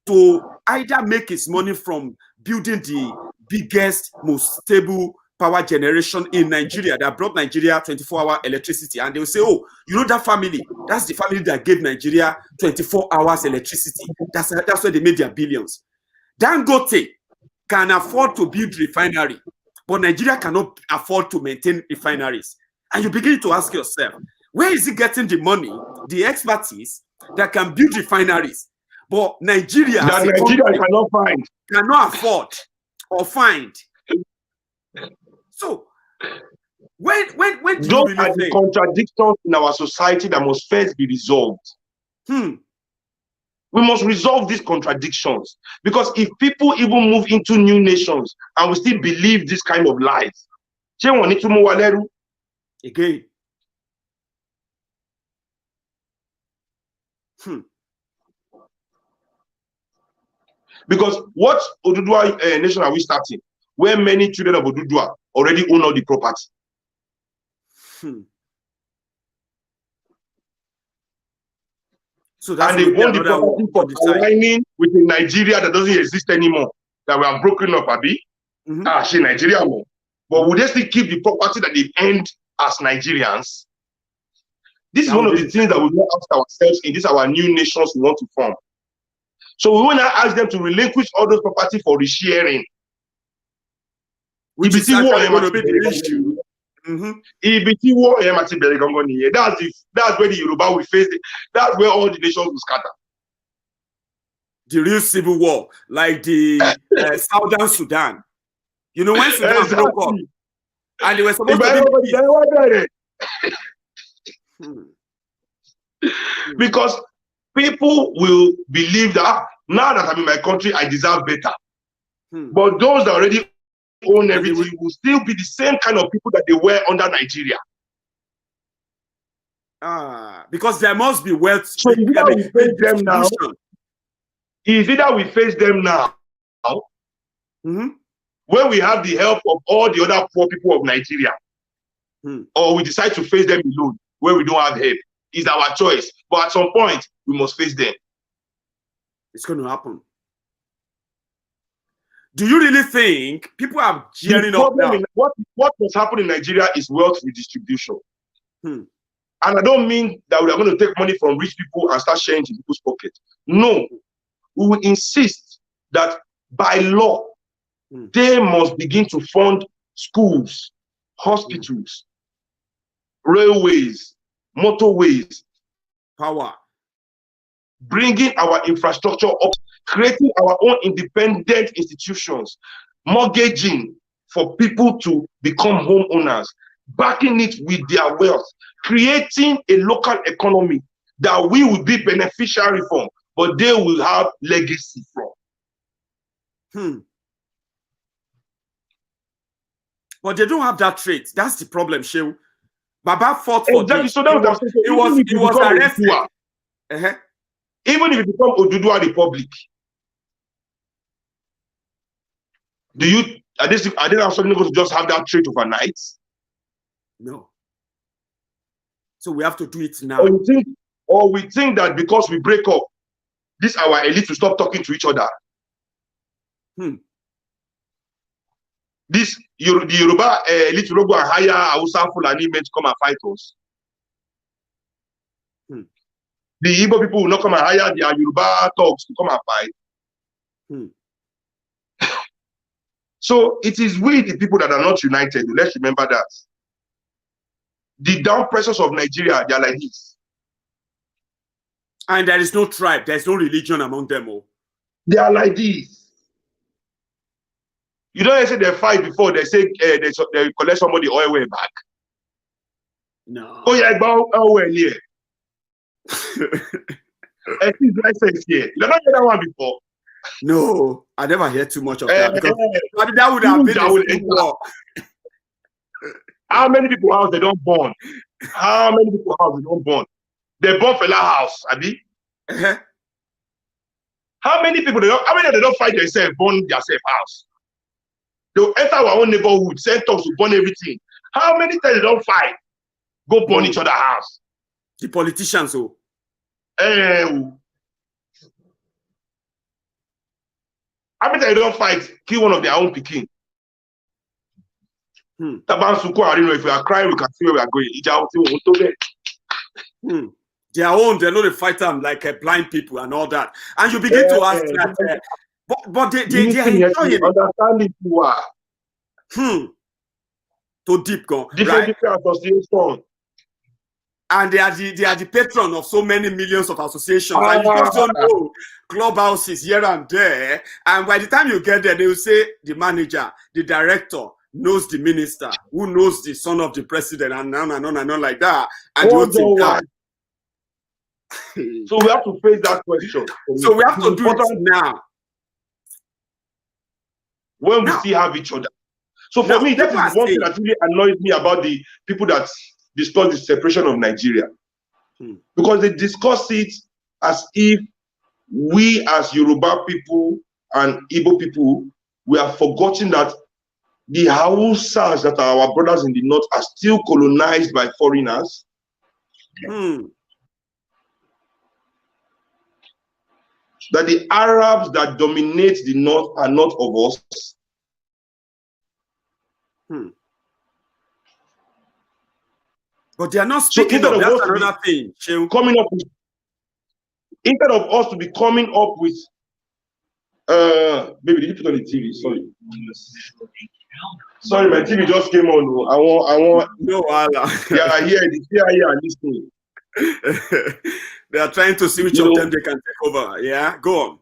to either make his money from building the biggest, most stable power generation in Nigeria that brought Nigeria 24-hour electricity. And they will say, oh, you know that family? That's the family that gave Nigeria 24 hours electricity. That's why they made their billions. Dangote can afford to build refinery, but Nigeria cannot afford to maintain refineries. And you begin to ask yourself, where is he getting the money, the expertise that can build refineries? But Nigeria cannot afford or find. So, when do you really are the contradictions in our society that must first be resolved? We must resolve these contradictions, because if people even move into new nations and we still believe this kind of lies, again. Because what Oduduwa nation are we starting? Where many children of Oduduwa already own all the property. So that's and they own the property for aligning with a Nigeria that doesn't exist anymore, that we have broken up, Abi. Nigeria more. But would they still keep the property that they've earned as Nigerians? This is one of the things that we will ask ourselves in this our new nations we want to form. So we will now ask them to relinquish all those property for resharing. Which is actually going to be the issue. That's where the Yoruba will face it. That's where all the nations will scatter. The real civil war, like the Southern Sudan. You know, when Sudan broke up, and they were supposed to be because people will believe that now that I'm in my country, I deserve better. But those that already own everything will still be the same kind of people that they were under Nigeria. Because there must be wealth. So either we face them now, when we have the help of all the other poor people of Nigeria, or we decide to face them alone, where we don't have help. Is our choice. But at some point, we must face them. It's going to happen. Do you really think people are gearing up now? What must happen in Nigeria is wealth redistribution. And I don't mean that we are going to take money from rich people and start sharing in people's pockets. No. We will insist that by law, they must begin to fund schools, hospitals, railways, motorways, power, bringing our infrastructure up, creating our own independent institutions, mortgaging for people to become homeowners, backing it with their wealth, creating a local economy that we will be beneficiary from, but they will have legacy from. But they don't have that trait. That's the problem, Shehu. Baba fought for exactly. this. So that he was arrested. Even if it becomes Oduduwa Republic, are they also going to just have that trait overnight? No. So we have to do it now. Or we think that because we break up, this our elite will stop talking to each other. The Yoruba elite will go and hire Hausa Fulani men to come and fight us. the Igbo people will not come and hire their Yoruba thugs to come and fight. So it is we, the people that are not united. Let's remember that. The down pressures of Nigeria, they are like this. And there is no tribe, there is no religion among them all. They are like this. You don't say they fight before, they say they collect somebody oil way back. No. Oh yeah, about oil here. I think license here. You don't hear that one before. No, I never heard too much of that because that would have been war. How many people house they don't burn? How many people house they don't burn? They burn fella house, Abi. How many people they don't fight themselves, burn themselves house? They'll enter our own neighborhood, send talks to burn everything. How many times they don't fight? Go burn each other house. The politicians, oh. How many times they don't fight, kill one of their own pikin? If we are crying, we can see where we are going. Their own, they know they fight them like blind people and all that. And you begin to ask that, but they are enjoying it. Understanding who are. To deep go. Different associations. And they are the patron of so many millions of associations. And you just don't know clubhouses here and there. And by the time you get there, they will say the manager, the director knows the minister, who knows the son of the president, and on like that. And so we have to face that question. So we have to do it now. When we still have each other. So for me, that is one thing that really annoys me about the people that discuss the separation of Nigeria. Because they discuss it as if we as Yoruba people and Igbo people, we have forgotten that the Hausas that are our brothers in the north are still colonized by foreigners. That the Arabs that dominate the north are not of us. But they are not speaking of that another thing. Coming up with, instead of us to be coming up with, baby, did you put on the TV? Sorry, my TV just came on. I want. No, Allah. Yeah, here, listening. They are trying to see which of them they can take over. Yeah, go on.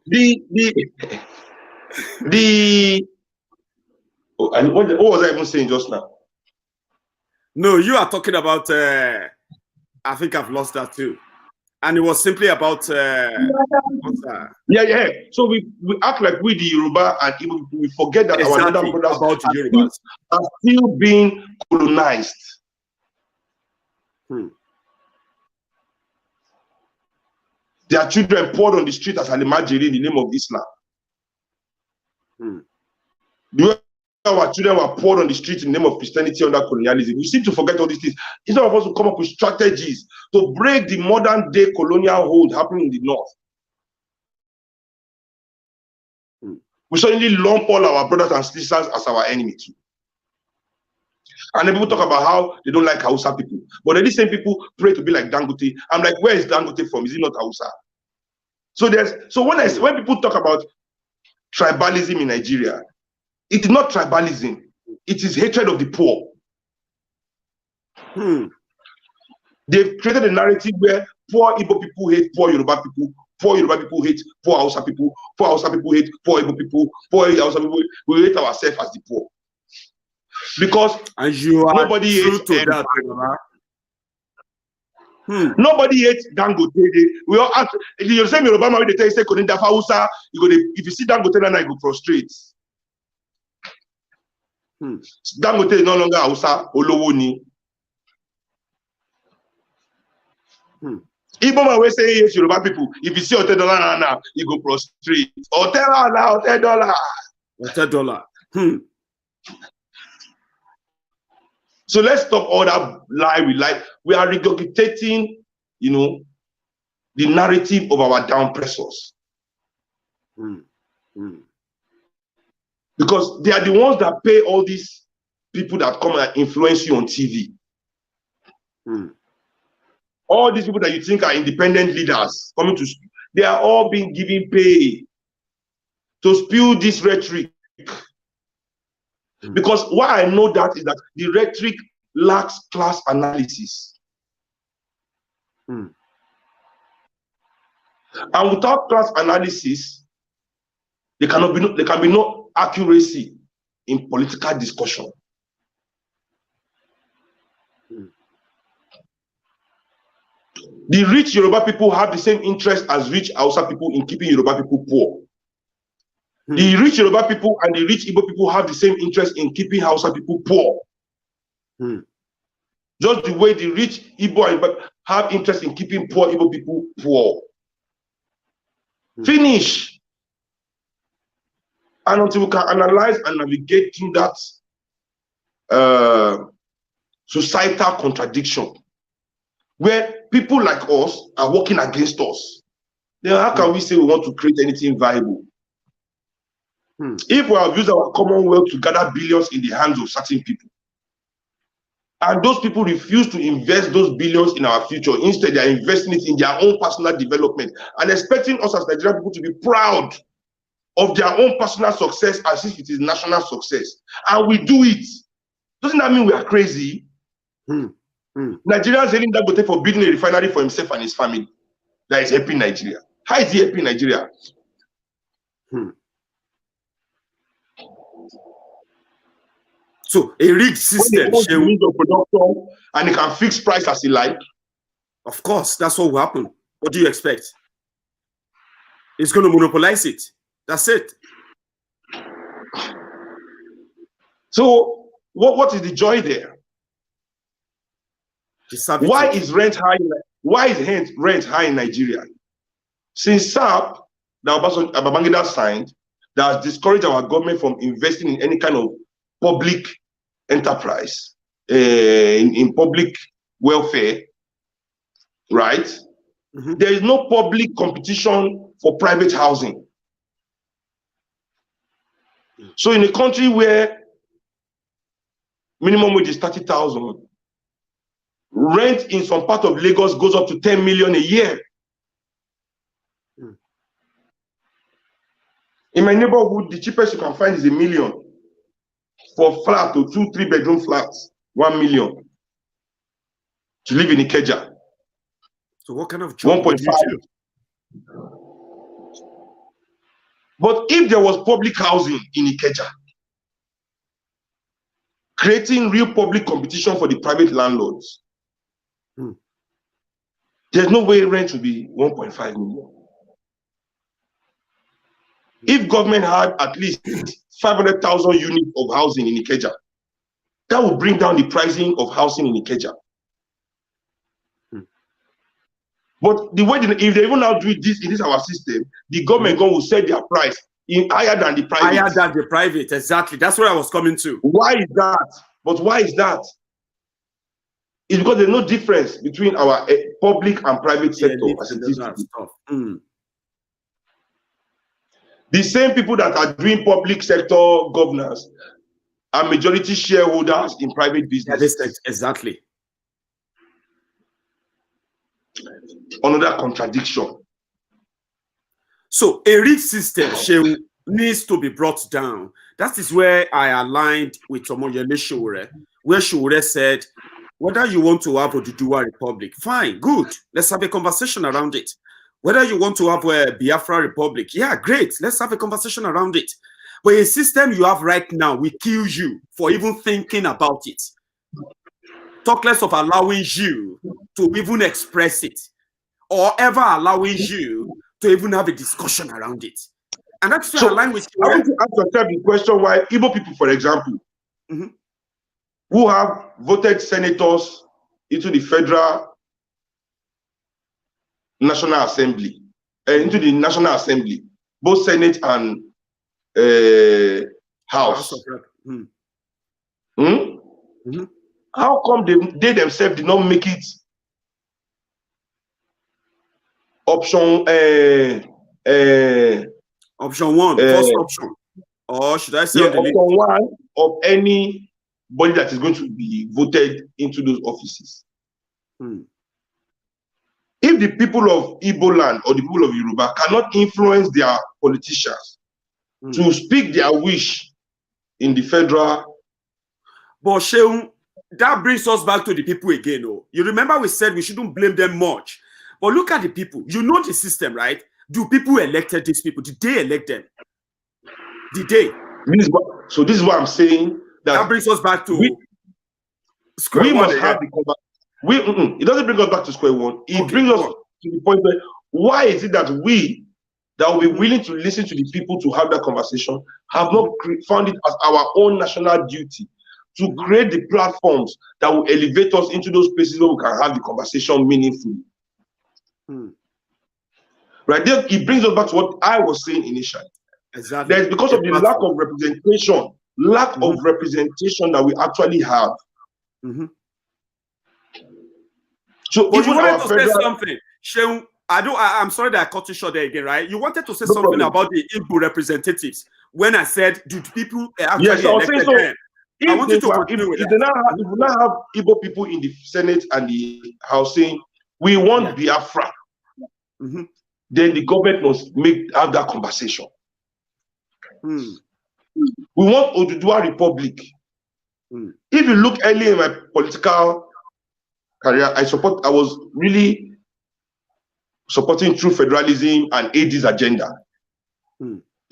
What was I even saying just now? No, you are talking about. I think I've lost that too, and it was simply about. What's that? Yeah. So we act like we the Yoruba and Igbo people. We forget that our other brothers are still being colonized. Their children poured on the street as Alimajiri in the name of Islam. Our children were poured on the street in the name of Christianity under colonialism. We seem to forget all these things. Instead of us to come up with strategies to break the modern day colonial hold happening in the north. We suddenly lump all our brothers and sisters as our enemy too. And then people talk about how they don't like Hausa people. But then these same people pray to be like Dangote. I'm like, where is Dangote from? Is he not Hausa? So when people talk about tribalism in Nigeria, it is not tribalism. It is hatred of the poor. They've created a narrative where poor Igbo people hate poor Yoruba people, poor Yoruba people hate poor Hausa people, poor Hausa people hate poor Igbo people, poor Hausa people. We hate ourselves as the poor. Because nobody hates that. Nobody hates Dangote. We all ask, if you say Yoruba man, they tell you say Koninda Hausa, if you see Dangote now, you go prostrate. Dangote is no longer Hausa, Olowo ni. Igbo man will say yes, Yoruba people. If you see $10 now, you go prostrate. $10. So let's stop all that lie we like. We are regurgitating, the narrative of our down pressors. Because they are the ones that pay all these people that come and influence you on TV. All these people that you think are independent leaders coming to speak, they are all being given pay to spew this rhetoric. Because why I know that is that the rhetoric lacks class analysis. And without class analysis, there can be no accuracy in political discussion. The rich Yoruba people have the same interest as rich Hausa people in keeping Yoruba people poor. The rich Yoruba people and the rich Igbo people have the same interest in keeping Hausa people poor. Just the way the rich Igbo have interest in keeping poor Igbo people poor. Finish. And until we can analyze and navigate through that societal contradiction, where people like us are working against us, then how can we say we want to create anything viable? If we have used our commonwealth to gather billions in the hands of certain people, and those people refuse to invest those billions in our future, instead they are investing it in their own personal development and expecting us as Nigerian people to be proud of their own personal success as if it is national success, and we do it, doesn't that mean we are crazy? Nigerians hailing Dangote for building a refinery for himself and his family that is helping Nigeria. How is he helping Nigeria? So a rigged system, and he can fix price as he like. Of course, that's what will happen. What do you expect? It's going to monopolize it. That's it. So what is the joy there? Why is rent high? Why is rent high in Nigeria? Since SAP, that Babangida signed, that has discouraged our government from investing in any kind of public enterprise, in public welfare, right? There is no public competition for private housing. So in a country where minimum wage is 30,000, rent in some part of Lagos goes up to 10 million a year. In my neighborhood, the cheapest you can find is 1 million for flat or 2-3 bedroom flats. 1 million to live in Ikeja. So what kind of job 1.5? But if there was public housing in Ikeja, creating real public competition for the private landlords, there's no way rent would be 1.5 million. If government had at least 500,000 units of housing in Ikeja, that would bring down the pricing of housing in Ikeja. But the way if they even now do this in our system, the government will set their price higher than the private. Higher than the private, exactly. That's where I was coming to. Why is that? But why is that? It's because there's no difference between our public and private sector as it is. The same people that are doing public sector governance are majority shareholders in private business. Yeah, exactly. Another contradiction. So a rigged system needs to be brought down. That is where I aligned with Omoyele Sowore, where Sowore said, whether you want to have a Oduduwa Republic, fine, good. Let's have a conversation around it. Whether you want to have a Biafra Republic, yeah, great. Let's have a conversation around it. But a system you have right now will kill you for even thinking about it. Talk less of allowing you to even express it, or ever allowing you to even have a discussion around it. And that's so aligned with you. I want to ask yourself the question why Igbo people, for example, who have voted senators into the Federal National Assembly, both Senate and House. How come they themselves did not make it option one, first option, or should I say option one of any body that is going to be voted into those offices? If the people of Igbo land or the people of Yoruba cannot influence their politicians to speak their wish in the federal. But Seun, that brings us back to the people again. Oh, you remember we said we shouldn't blame them much. But look at the people. You know the system, right? Do people elected these people? Did they elect them? Did they? So this is what I'm saying. That brings us back to square we one. Must have the it doesn't bring us back to square one. It brings us to the point where why is it that we that will be willing to listen to the people to have that conversation have not found it as our own national duty to create the platforms that will elevate us into those places where we can have the conversation meaningfully. Right there, it brings us back to what I was saying initially. Exactly. There's because of the lack of representation that we actually have. So but even you wanted to federal... say something, Seun. I'm sorry that I cut you short there again, right? You wanted to say something about the Igbo representatives. When I said, do people actually elected them? I want you to continue with that. If we now have Igbo people in the Senate and the House saying, we want Biafra, then the government must have that conversation. We want Oduduwa Republic. If you look early in my political career, I was really supporting true federalism and AD's agenda.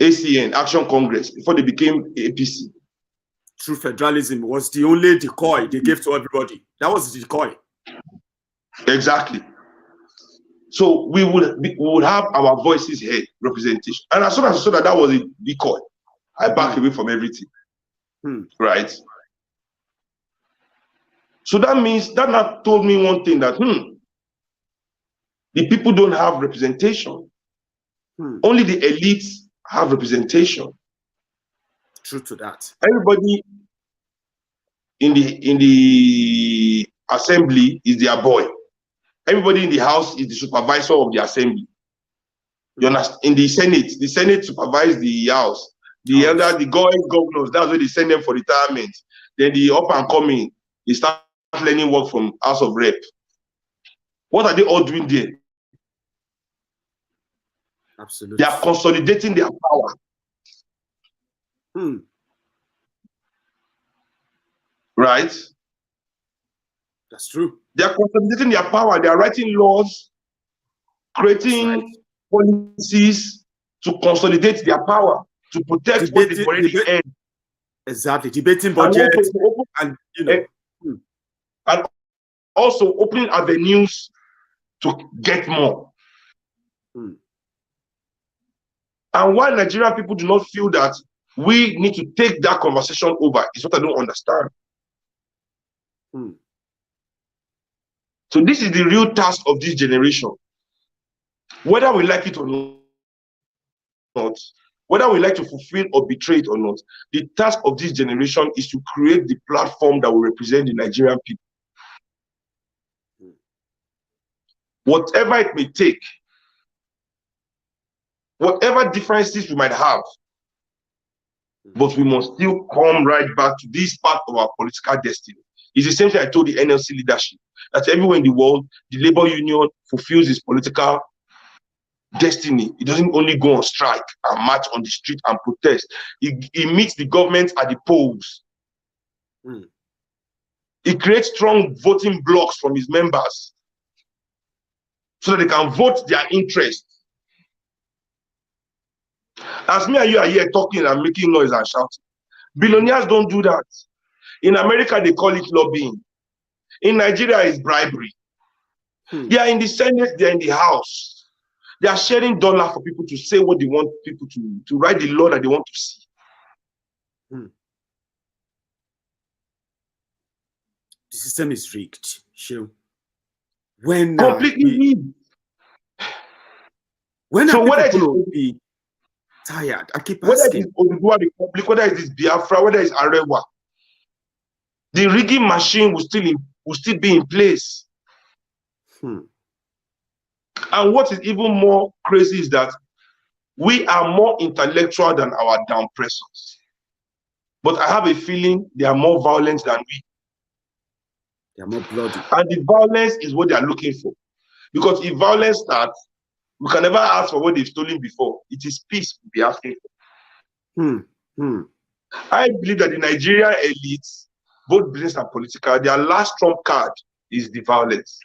ACN, Action Congress, before they became APC. True federalism was the only decoy they gave to everybody. That was the decoy. Exactly. So we would have our voices here, representation. And as soon as I saw that was a decoy, I back away from everything. Right? So that means that not told me one thing, that the people don't have representation. Only the elites have representation. True to that. Everybody in the assembly is their boy. Everybody in the house is the supervisor of the assembly. You understand? In the Senate supervises the house. The governors, that's where they send them for retirement. Then the up and coming, they start learning work from House of Rep. What are they all doing there? Absolutely. They are consolidating their power. Right? That's true. They are consolidating their power. They are writing laws, creating policies to consolidate their power, to protect what they've already earned. Exactly. Debating budget and also opening avenues to get more. And why Nigerian people do not feel that we need to take that conversation over is what I don't understand. So this is the real task of this generation. Whether we like it or not, whether we like to fulfill or betray it or not, the task of this generation is to create the platform that will represent the Nigerian people. Whatever it may take, whatever differences we might have, but we must still come right back to this part of our political destiny. It's the same thing I told the NLC leadership, that everywhere in the world, the labor union fulfills its political destiny. It doesn't only go on strike and march on the street and protest. It meets the government at the polls. It creates strong voting blocks from its members so that they can vote their interest. As me and you are here talking and making noise and shouting, billionaires don't do that. In America, they call it lobbying. In Nigeria, it's bribery. They are in the Senate, they are in the House. They are sharing dollars for people to say what they want people to write the law that they want to see. The system is rigged. Sure. When completely rigged. When so whether it will be tired, I keep asking. Whether it is Oduduwa Republic, whether it is Biafra, whether it's Arewa, the rigging machine will still be in place. And what is even more crazy is that we are more intellectual than our down pressers. But I have a feeling they are more violent than we. They are more bloody. And the violence is what they are looking for. Because if violence starts, we can never ask for what they've stolen before. It is peace we'll be asking for. I believe that the Nigerian elites, both business and political, their last trump card is the violence.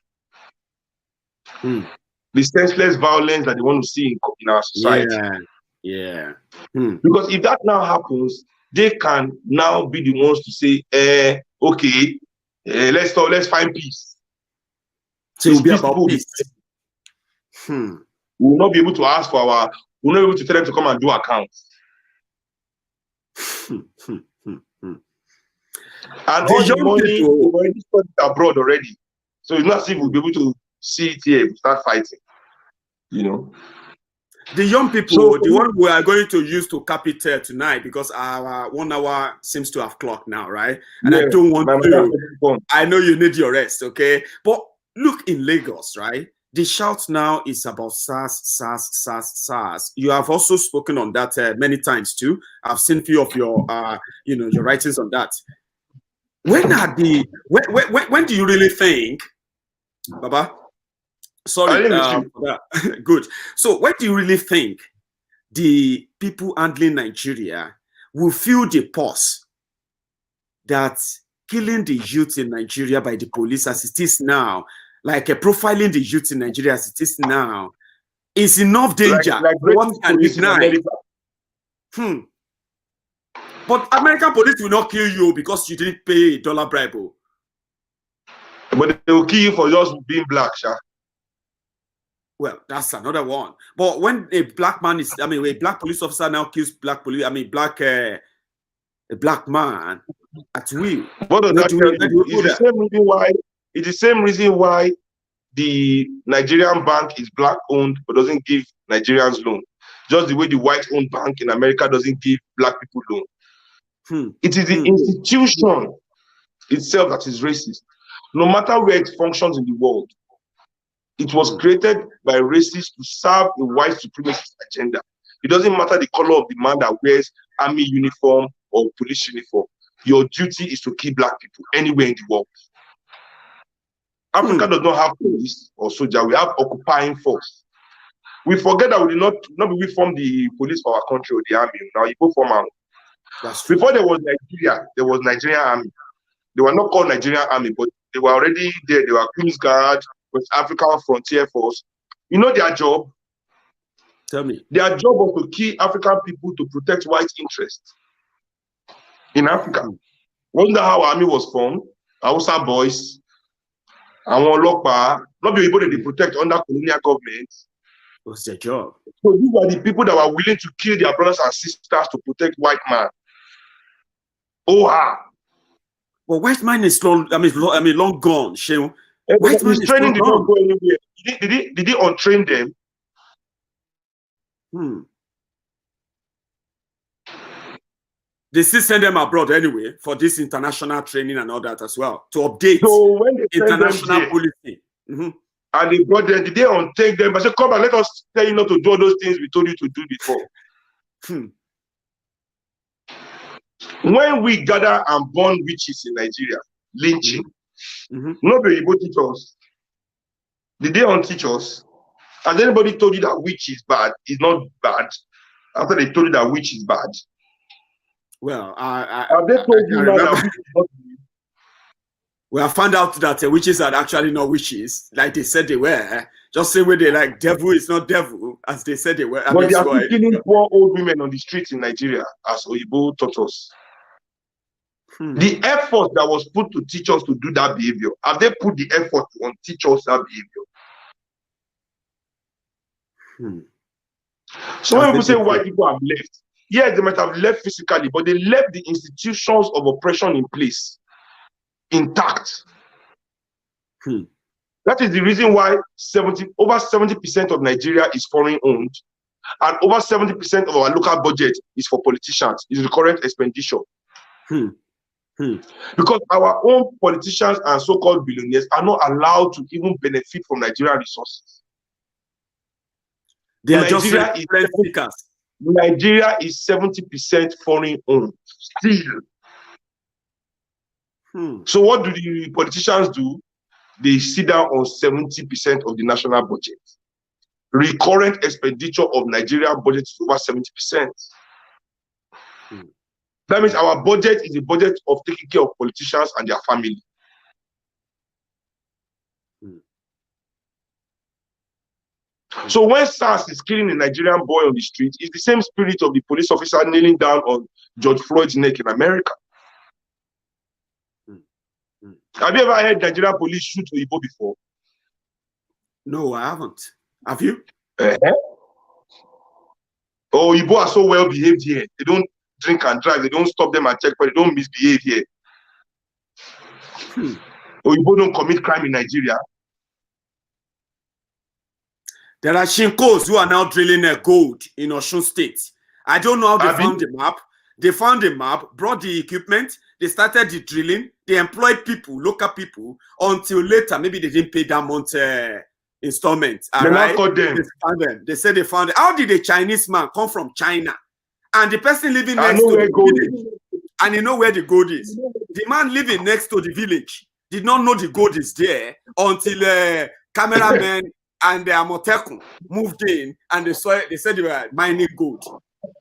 The senseless violence that they want to see in our society. Because if that now happens, they can now be the ones to say, okay, let's find peace. So it will be about peace. We will not be able to ask for we'll not be able to tell them to come and do accounts. And all the money already spent abroad already. So it's not as if we'll be able to see it here, start fighting. You know. The young people, the one we are going to use to cap it tonight, because our 1 hour seems to have clocked now, right? And I don't want to. I know you need your rest, okay? But look, in Lagos, right? The shout now is about SARS, SARS, SARS, SARS. You have also spoken on that many times too. I've seen a few of your, your writings on that. When do you really think, Baba? Sorry, good. So when do you really think the people handling Nigeria will feel the pulse that killing the youth in Nigeria by the police as it is now, like profiling the youth in Nigeria as it is now, is enough danger? Like what can ignite? But American police will not kill you because you didn't pay a dollar bribe. But they will kill you for just being black, Sha. Well, that's another one. But when a black man is, a black police officer now kills black police, a black man at will. It's the same reason why the Nigerian bank is black owned but doesn't give Nigerians loan. Just the way the white owned bank in America doesn't give black people loan. It is the institution itself that is racist. No matter where it functions in the world, it was created by racists to serve a white supremacist agenda. It doesn't matter the color of the man that wears army uniform or police uniform. Your duty is to kill black people anywhere in the world. Africa does not have police or soldier. We have occupying force. We forget that we did not we form the police for our country or the army. Now you go form army. Before there was Nigeria, there was Nigerian army. They were not called Nigerian army, but they were already there. They were Queen's Guard, West African Frontier Force. You know their job? Tell me. Their job was to kill African people to protect white interests in Africa. Wasn't that how army was formed? Hausa boys, and not be able to protect under colonial government. What's their job? So these are the people that were willing to kill their brothers and sisters to protect white man. Well, white man is long. Long gone. Seun. White man is training did not go anywhere. Did he untrain them? They still send them abroad anyway for this international training and all that as well to update international policy. And they brought them. Did they untake them? I said, "Come and let us tell you not to do all those things we told you to do before." When we gather and burn witches in Nigeria, lynching, nobody will teach us. Did they unteach us? Has anybody told you that witch is bad? Is not bad after they told you that witch is bad? Well, have they told you now that witch is not bad? Well, I found out that witches are actually not witches, like they said they were. Just say where they like devil is not devil, as they said they were. But they are still killing poor old women on the streets in Nigeria, as Oyibo taught us. The effort that was put to teach us to do that behavior, have they put the effort on teach us that behavior? So when people say white people have left, yes, they might have left physically, but they left the institutions of oppression in place, intact. That is the reason why over 70% of Nigeria is foreign owned, and over 70% of our local budget is for politicians, is the current expenditure. Because our own politicians and so-called billionaires are not allowed to even benefit from Nigerian resources. They are Nigeria just Nigeria is 70% foreign owned still. So what do the politicians do? they sit down on 70% of the national budget. Recurrent expenditure of Nigerian budget is over 70%. That means our budget is a budget of taking care of politicians and their family. So when SARS is killing a Nigerian boy on the street, it's the same spirit of the police officer kneeling down on George Floyd's neck in America. Have you ever heard Nigerian police shoot Oyibo before? No, I haven't. Have you? Oh, Oyibo are so well behaved here. They don't drink and drive. They don't stop them and check, but they don't misbehave here. Oyibo don't commit crime in Nigeria. There are Shinkos who are now drilling gold in Osun State. I don't know how they found the map. They found the map, brought the equipment, they started the drilling, they employed people, local people, until later, maybe they didn't pay that month installment. All right? They said they found it. How did a Chinese man come from China? And the person living next to the village, and you know where the gold is. The man living next to the village did not know the gold is there until cameramen and the Amotekun moved in and they said they were mining gold.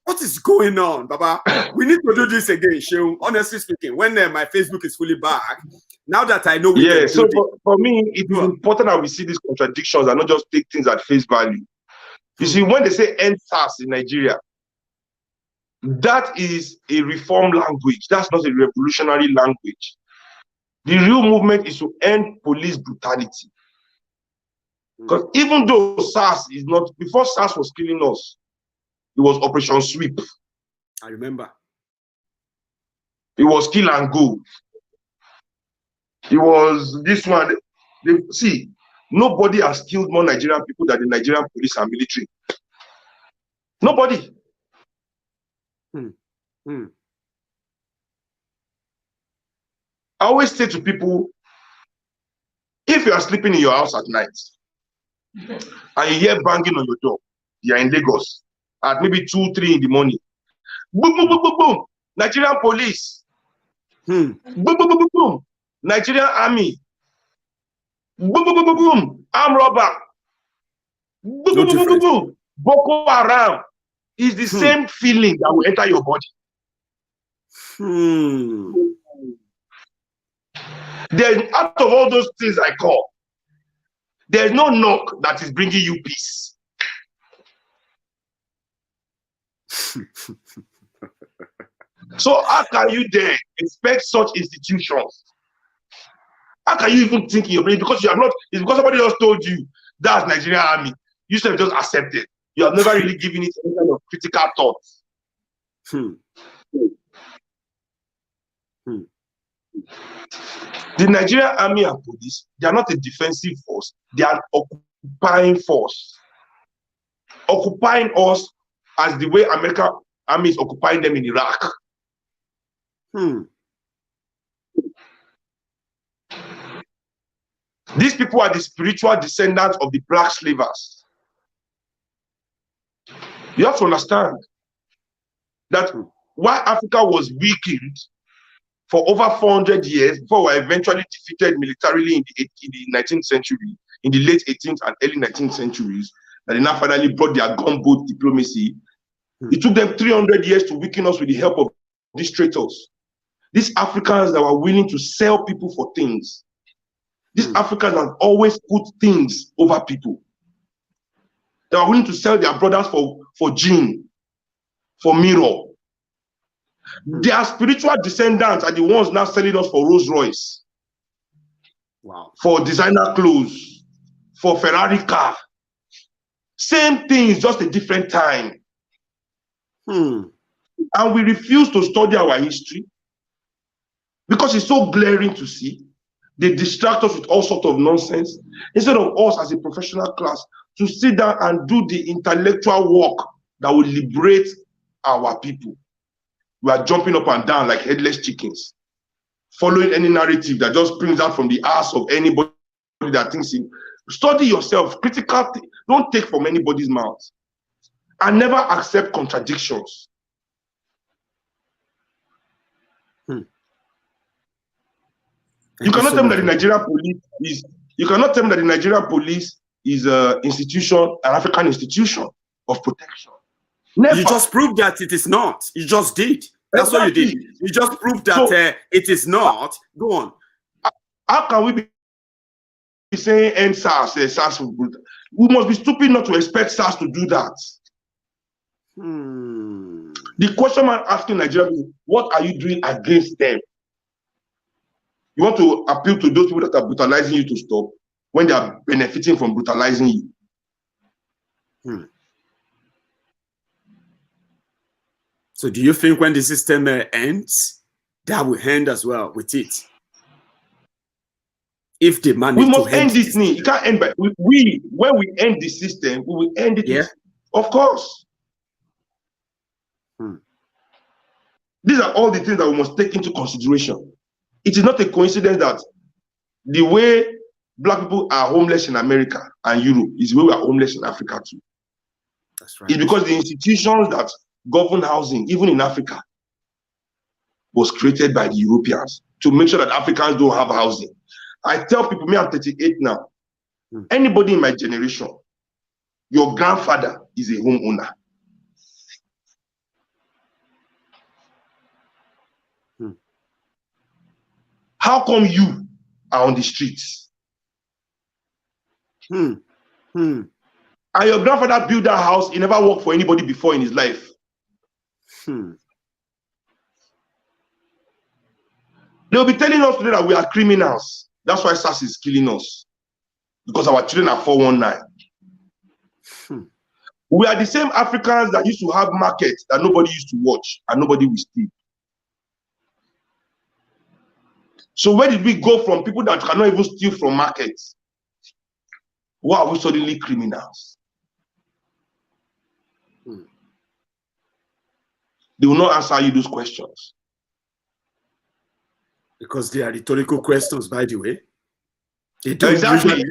What is going on, Baba? We need to do this again, Seun. Honestly speaking, when my Facebook is fully back, now that I know we can so for me, it is important that we see these contradictions and not just take things at face value. You see, when they say end SARS in Nigeria, that is a reform language. That's not a revolutionary language. The real movement is to end police brutality. Because even though SARS is not, before SARS was killing us, it was Operation Sweep. I remember. It was kill and go. It was this one. See, nobody has killed more Nigerian people than the Nigerian police and military. Nobody. I always say to people, if you are sleeping in your house at night and you hear banging on your door, you are in Lagos at maybe 2, 3 in the morning. Boom, boom, boom, boom, boom. Nigerian police. Boom, boom, boom, boom, boom. Nigerian army. Boom, boom, boom, boom, boom. Armed robber. Boom, boom, boom, boom, boom. Boko Haram. Is the same feeling that will enter your body. There's, out of all those things I call, there's no knock that is bringing you peace. So how can you then expect such institutions? How can you even think in your brain? Because you are not, it's because somebody just told you that's Nigerian army. You should have just accepted. You have never really given it any kind of critical thoughts. The Nigerian army and police, they are not a defensive force. They are an occupying force. Occupying us as the way American army is occupying them in Iraq. These people are the spiritual descendants of the black slavers. You have to understand that while Africa was weakened for over 400 years before we were eventually defeated militarily in the 19th century, in the late 18th and early 19th centuries, that they now finally brought their gunboat diplomacy. It took them 300 years to weaken us with the help of these traitors. These Africans that were willing to sell people for things. These Africans have always put things over people. They are willing to sell their brothers for gin, for mirror. Their spiritual descendants are the ones now selling us for Rolls Royce, for designer clothes, for Ferrari car. Same thing, is just a different time. And we refuse to study our history because it's so glaring to see. They distract us with all sorts of nonsense instead of us as a professional class to sit down and do the intellectual work that will liberate our people. We are jumping up and down like headless chickens, following any narrative that just springs out from the ass of anybody that thinks it. Study yourself, critical. Don't take from anybody's mouth, and never accept contradictions. You cannot tell me that the Nigerian police You cannot tell me that the Nigerian police is an institution, an African institution of protection. Never. You just proved that it is not. You just did. That's what you did. You just proved that it is not. Go on. How can we be saying end SARS? SARS we must be stupid not to expect SARS to do that. The question I'm asking Nigeria is, what are you doing against them? You want to appeal to those people that are brutalizing you to stop when they are benefiting from brutalizing you. So do you think when the system ends, that will end as well with it? If they manage we must end this thing. It can't end by when we end the system, we will end it. Yeah. Of course. These are all the things that we must take into consideration. It is not a coincidence that the way Black people are homeless in America and Europe is the way we are homeless in Africa too. That's right. It's because the institutions that govern housing, even in Africa, was created by the Europeans to make sure that Africans don't have housing. I tell people, me, I'm 38 now. Anybody in my generation, your grandfather is a homeowner. How come you are on the streets? And your grandfather built that house, he never worked for anybody before in his life. They'll be telling us today that we are criminals. That's why SARS is killing us. Because our children are 419. We are the same Africans that used to have markets that nobody used to watch and nobody will steal. So where did we go from people that cannot even steal from markets? Why are we suddenly criminals? They will not answer you those questions. Because they are rhetorical questions, by the way. They do exactly.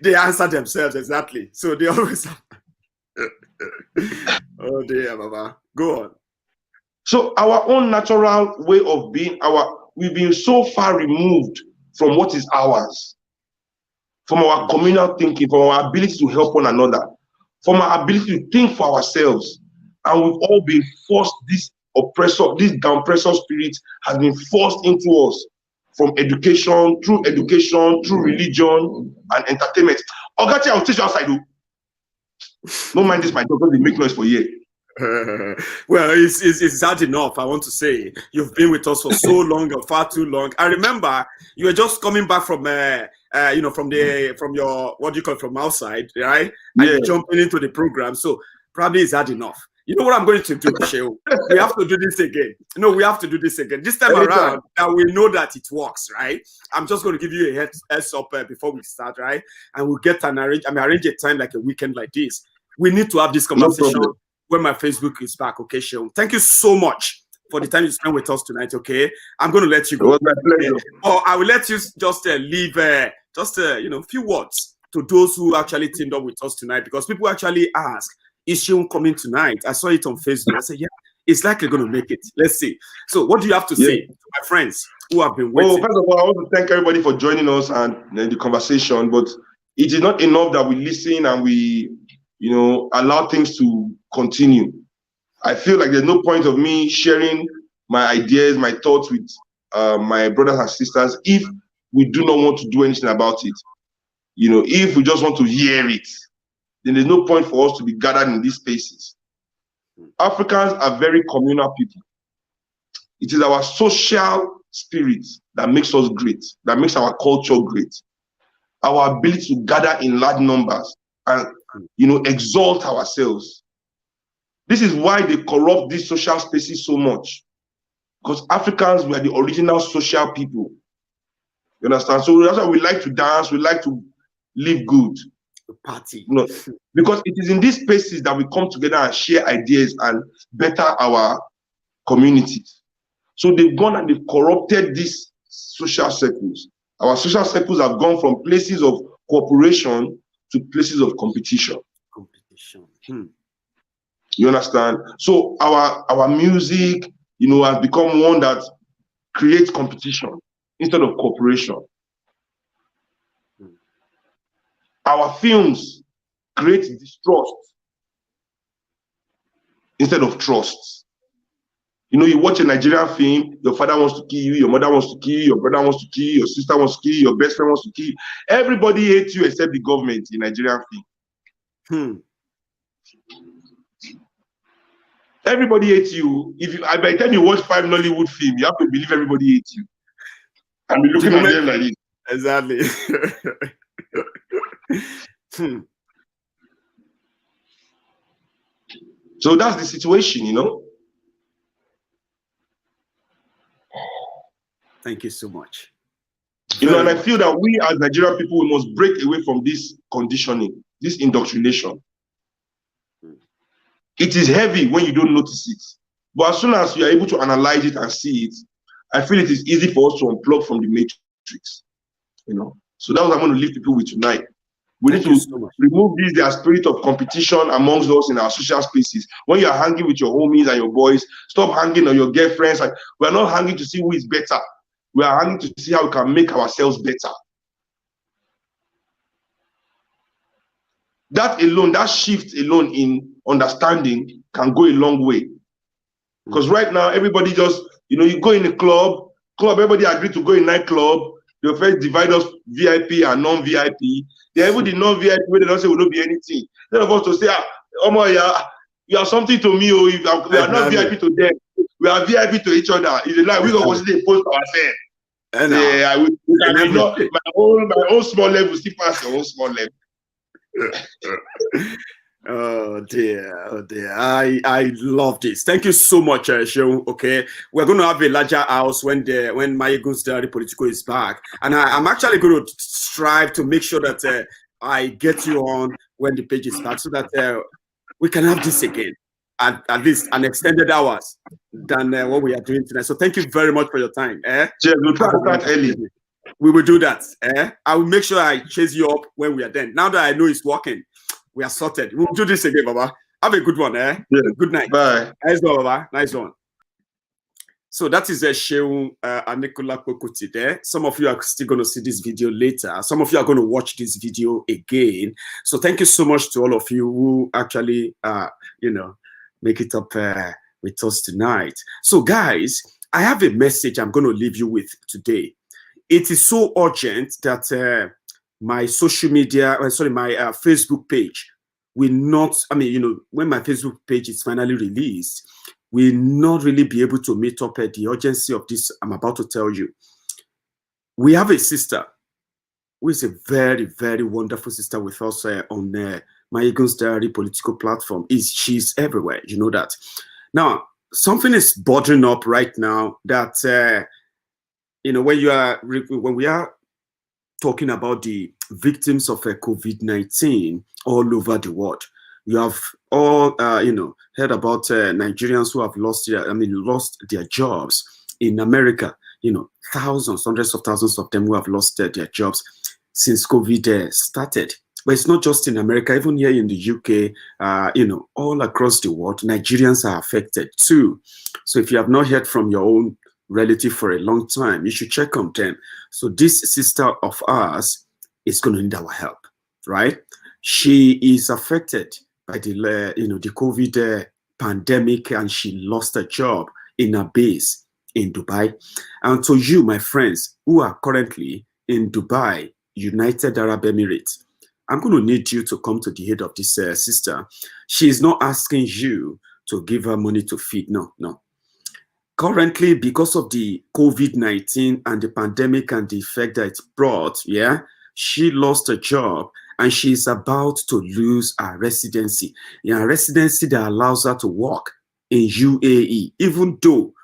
They answer themselves, exactly. So they always oh dear, Baba. Go on. So our own natural way of being, we've been so far removed from what is ours, from our communal thinking, from our ability to help one another, from our ability to think for ourselves. And we've all been forced, this oppressor, this downpressor spirit has been forced into us from education, through religion, and entertainment. Ogati, I'll teach you outside. Don't mind this, my daughter, they make noise for you. Well, it's hard enough. I want to say you've been with us for so long, or far too long. I remember you were just coming back from from your what do you call it, from outside, right? And you're jumping into the program. So probably it's hard enough. You know what I'm going to do, Seun? We have to do this again. No, we have to do this again. This time around, that we know that it works, right? I'm just going to give you a heads up before we start, right? And we'll get arrange a time like a weekend like this. We need to have this conversation when my Facebook is back, okay, Seun? Thank you so much for the time you spent with us tonight, okay? I'm going to let you go. It was my pleasure. Or I will let you just leave a few words to those who actually teamed up with us tonight, because people actually ask, is Seun coming tonight? I saw it on Facebook. I said, yeah, it's likely going to make it. Let's see. So what do you have to say to my friends who have been waiting? Well, first of all, I want to thank everybody for joining us and the conversation, but it is not enough that we listen and we, allow things to continue. I feel like there's no point of me sharing my ideas, my thoughts with my brothers and sisters if we do not want to do anything about it. If we just want to hear it, then there's no point for us to be gathered in these spaces. Africans are very communal people. It is our social spirit that makes us great, that makes our culture great. Our ability to gather in large numbers and exalt ourselves. This is why they corrupt these social spaces so much. Because Africans were the original social people. You understand? So that's why we like to dance, we like to live good. Party. Because it is in these spaces that we come together and share ideas and better our communities. So they've gone and they've corrupted these social circles. Our social circles have gone from places of cooperation to places of competition. You understand? So our music, has become one that creates competition instead of cooperation. Our films create distrust instead of trust. You know, you watch a Nigerian film, your father wants to kill you, your mother wants to kill you, your brother wants to kill you, your sister wants to kill you, your best friend wants to kill you. Everybody hates you except the government in Nigerian film. Everybody hates you. If you, by the time you watch 5 Nollywood films, you have to believe everybody hates you. And be looking at them like this. Exactly. So that's the situation, you know. Thank you so much. You know, and I feel that we as Nigerian people, we must break away from this conditioning, this indoctrination. It is heavy when you don't notice it. But as soon as you are able to analyze it and see it, I feel it is easy for us to unplug from the matrix. You know. So that's what I'm going to leave people with tonight. We need to remove their spirit of competition amongst us in our social spaces. When you are hanging with your homies and your boys, stop hanging on your girlfriends. Like, we are not hanging to see who is better. We are hanging to see how we can make ourselves better. That alone, that shift alone in understanding can go a long way. Because right now, everybody just, you know, you go in a club, everybody agree to go in nightclub. They first divide us VIP and non-VIP. They even the non-VIP where they don't say will not be anything. Then of us to say, you are something to me, or we are not VIP to them. We are VIP to each other. It's like we don't consider post ourselves. Yeah, my own small level still pass your own small level. Oh dear. I love this. Thank you so much, Seun. Okay, we're going to have a larger house when Maiyegun General Political is back, and I'm actually going to strive to make sure that I get you on when the page is back, so that we can have this again, at least an extended hours than what we are doing tonight. So thank you very much for your time. We'll try to start early. We will do that. I will make sure I chase you up when we are done. Now that I know it's working, we are sorted. We'll do this again, Baba. Have a good one, Yeah. Good night. Bye. Nice one, Baba. Nice one. So that is Seun Anikulapo Kuti there. Some of you are still going to see this video later. Some of you are going to watch this video again. So thank you so much to all of you who actually, make it up with us tonight. So guys, I have a message I'm going to leave you with today. It is so urgent that my social media, my Facebook page will not, when my Facebook page is finally released, will not really be able to meet up the urgency of this I'm about to tell you. We have a sister who is a very, very wonderful sister with us on Maiyegun's Diary political platform. She's everywhere, you know that. Now, something is bothering up right now that, when we are talking about the victims of COVID-19 all over the world, you have all, heard about Nigerians who have lost their jobs in America. Thousands, hundreds of thousands of them who have lost their jobs since COVID started. But it's not just in America, even here in the UK, all across the world, Nigerians are affected too. So if you have not heard from your own relative for a long time, you should check on them. So this sister of ours is going to need our help, right? She is affected by the COVID pandemic, and she lost her job in a base in Dubai. And to you, my friends, who are currently in Dubai, United Arab Emirates, I'm going to need you to come to the aid of this sister. She is not asking you to give her money to feed. No. Currently, because of the COVID-19 and the pandemic and the effect that it brought, she lost her job and she is about to lose her residency. A residency that allows her to work in UAE, even though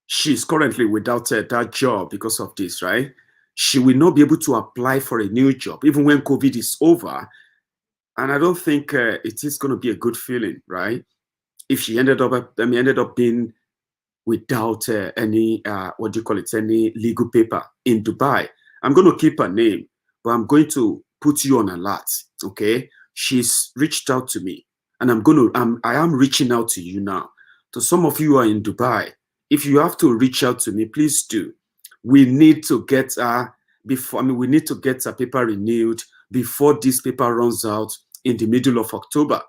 she's currently without that job because of this, right? She will not be able to apply for a new job, even when COVID is over. And I don't think it is going to be a good feeling, right? If she ended up being without any any legal paper in Dubai. I'm going to keep her name, but I'm going to put you on alert. Okay, she's reached out to me, and I am reaching out to you now. To some of you who are in Dubai, if you have to reach out to me, please do. We need to get her we need to get her paper renewed before this paper runs out in the middle of October.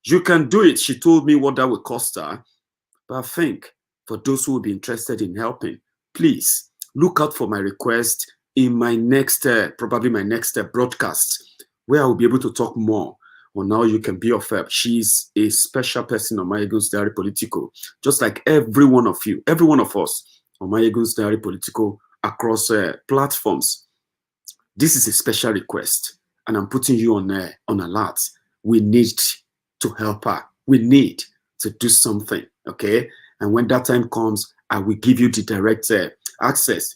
You can do it. She told me what that will cost her. But I think for those who will be interested in helping, please look out for my request in my next, probably my next broadcast, where I will be able to talk more on how you can be of help. She's a special person on Maiyegun's Diary Political, just like every one of you, every one of us on Maiyegun's Diary Political across platforms. This is a special request, and I'm putting you on alert. We need to help her. We need to do something, okay? And when that time comes, I will give you the direct access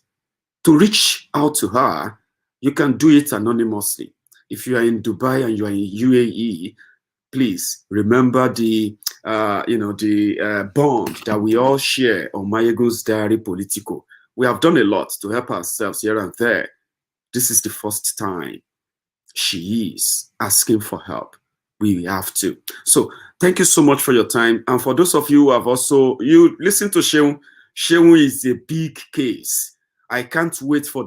to reach out to her. You can do it anonymously. If you are in Dubai and you are in UAE, please remember the bond that we all share on Maiyegun's Diary Political. We have done a lot to help ourselves here and there. This is the first time she is asking for help. We have to. So thank you so much for your time. And for those of you who have also, you listen to Seun. Seun is a big case. I can't wait for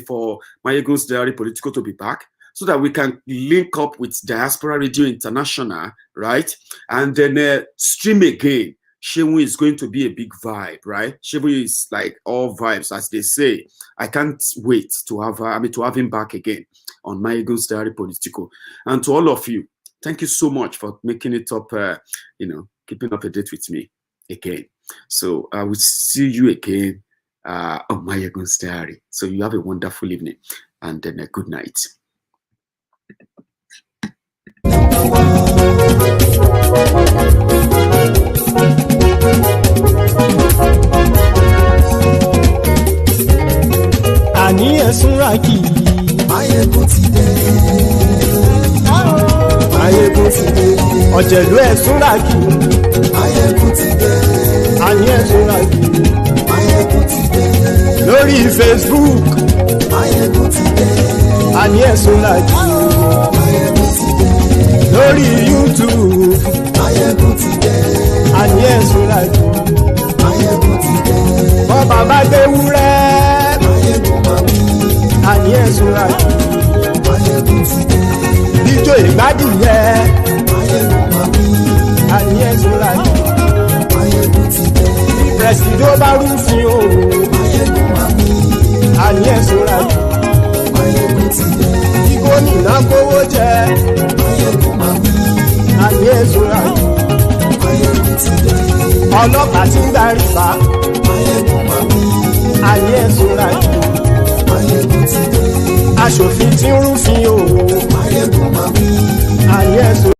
for Maiyegun's Diary Political to be back, so that we can link up with Diaspora Radio International, right? And then stream again. Seun is going to be a big vibe, right? Seun is like all vibes, as they say. I can't wait to have her, to have him back again on Maiyegun's Diary Political. And to all of you, thank you so much for making it up, keeping up a date with me again. So I will see you again on Maiyegun's Diary. So you have a wonderful evening and then a good night. Àní ẹ̀sùn ràkì. Maiyegun ti dé. Maiyegun ti dé. Ọ̀jẹ̀lú ẹ̀sùn ràkì. Maiyegun ti dé. Àní ẹ̀sùn ràkì. Maiyegun ti dé. Lórí Facebook. Maiyegun ti dé. Àní ẹ̀sùn ràkì. Maiyegun ti dé. Lórí YouTube. Maiyegun ti dé. Àní ẹ̀sùn ràkì. Maiyegun ti dé. Bọ́ bàbá gbé wúrẹ́. Maiyegun máa wí. Àní ẹ̀sùn ràkì. Maiyegun ti dé. Ijó ìgbádìyẹ. Maiyegun máa wí. Àní ẹ̀sùn ràkì. Maiyegun ti dé. Presido bá rúfin o. Maiyegun máa wí. Àní ẹ̀sùn ràkì. Maiyegun ti dé. Kí gómìnà kówó jẹ. Maiyegun máa wí. Àní ẹ̀sùn ràkì. Maiyegun ti dé. Ọlọ́pàá tí ń darí bá. Maiyegun máa wí. Àní ẹ̀sùn ràkì. Maiyegun ti dé. Aṣòfin tí ń rúfin o. Maiyegun máa wí. Àní ẹ̀sùn.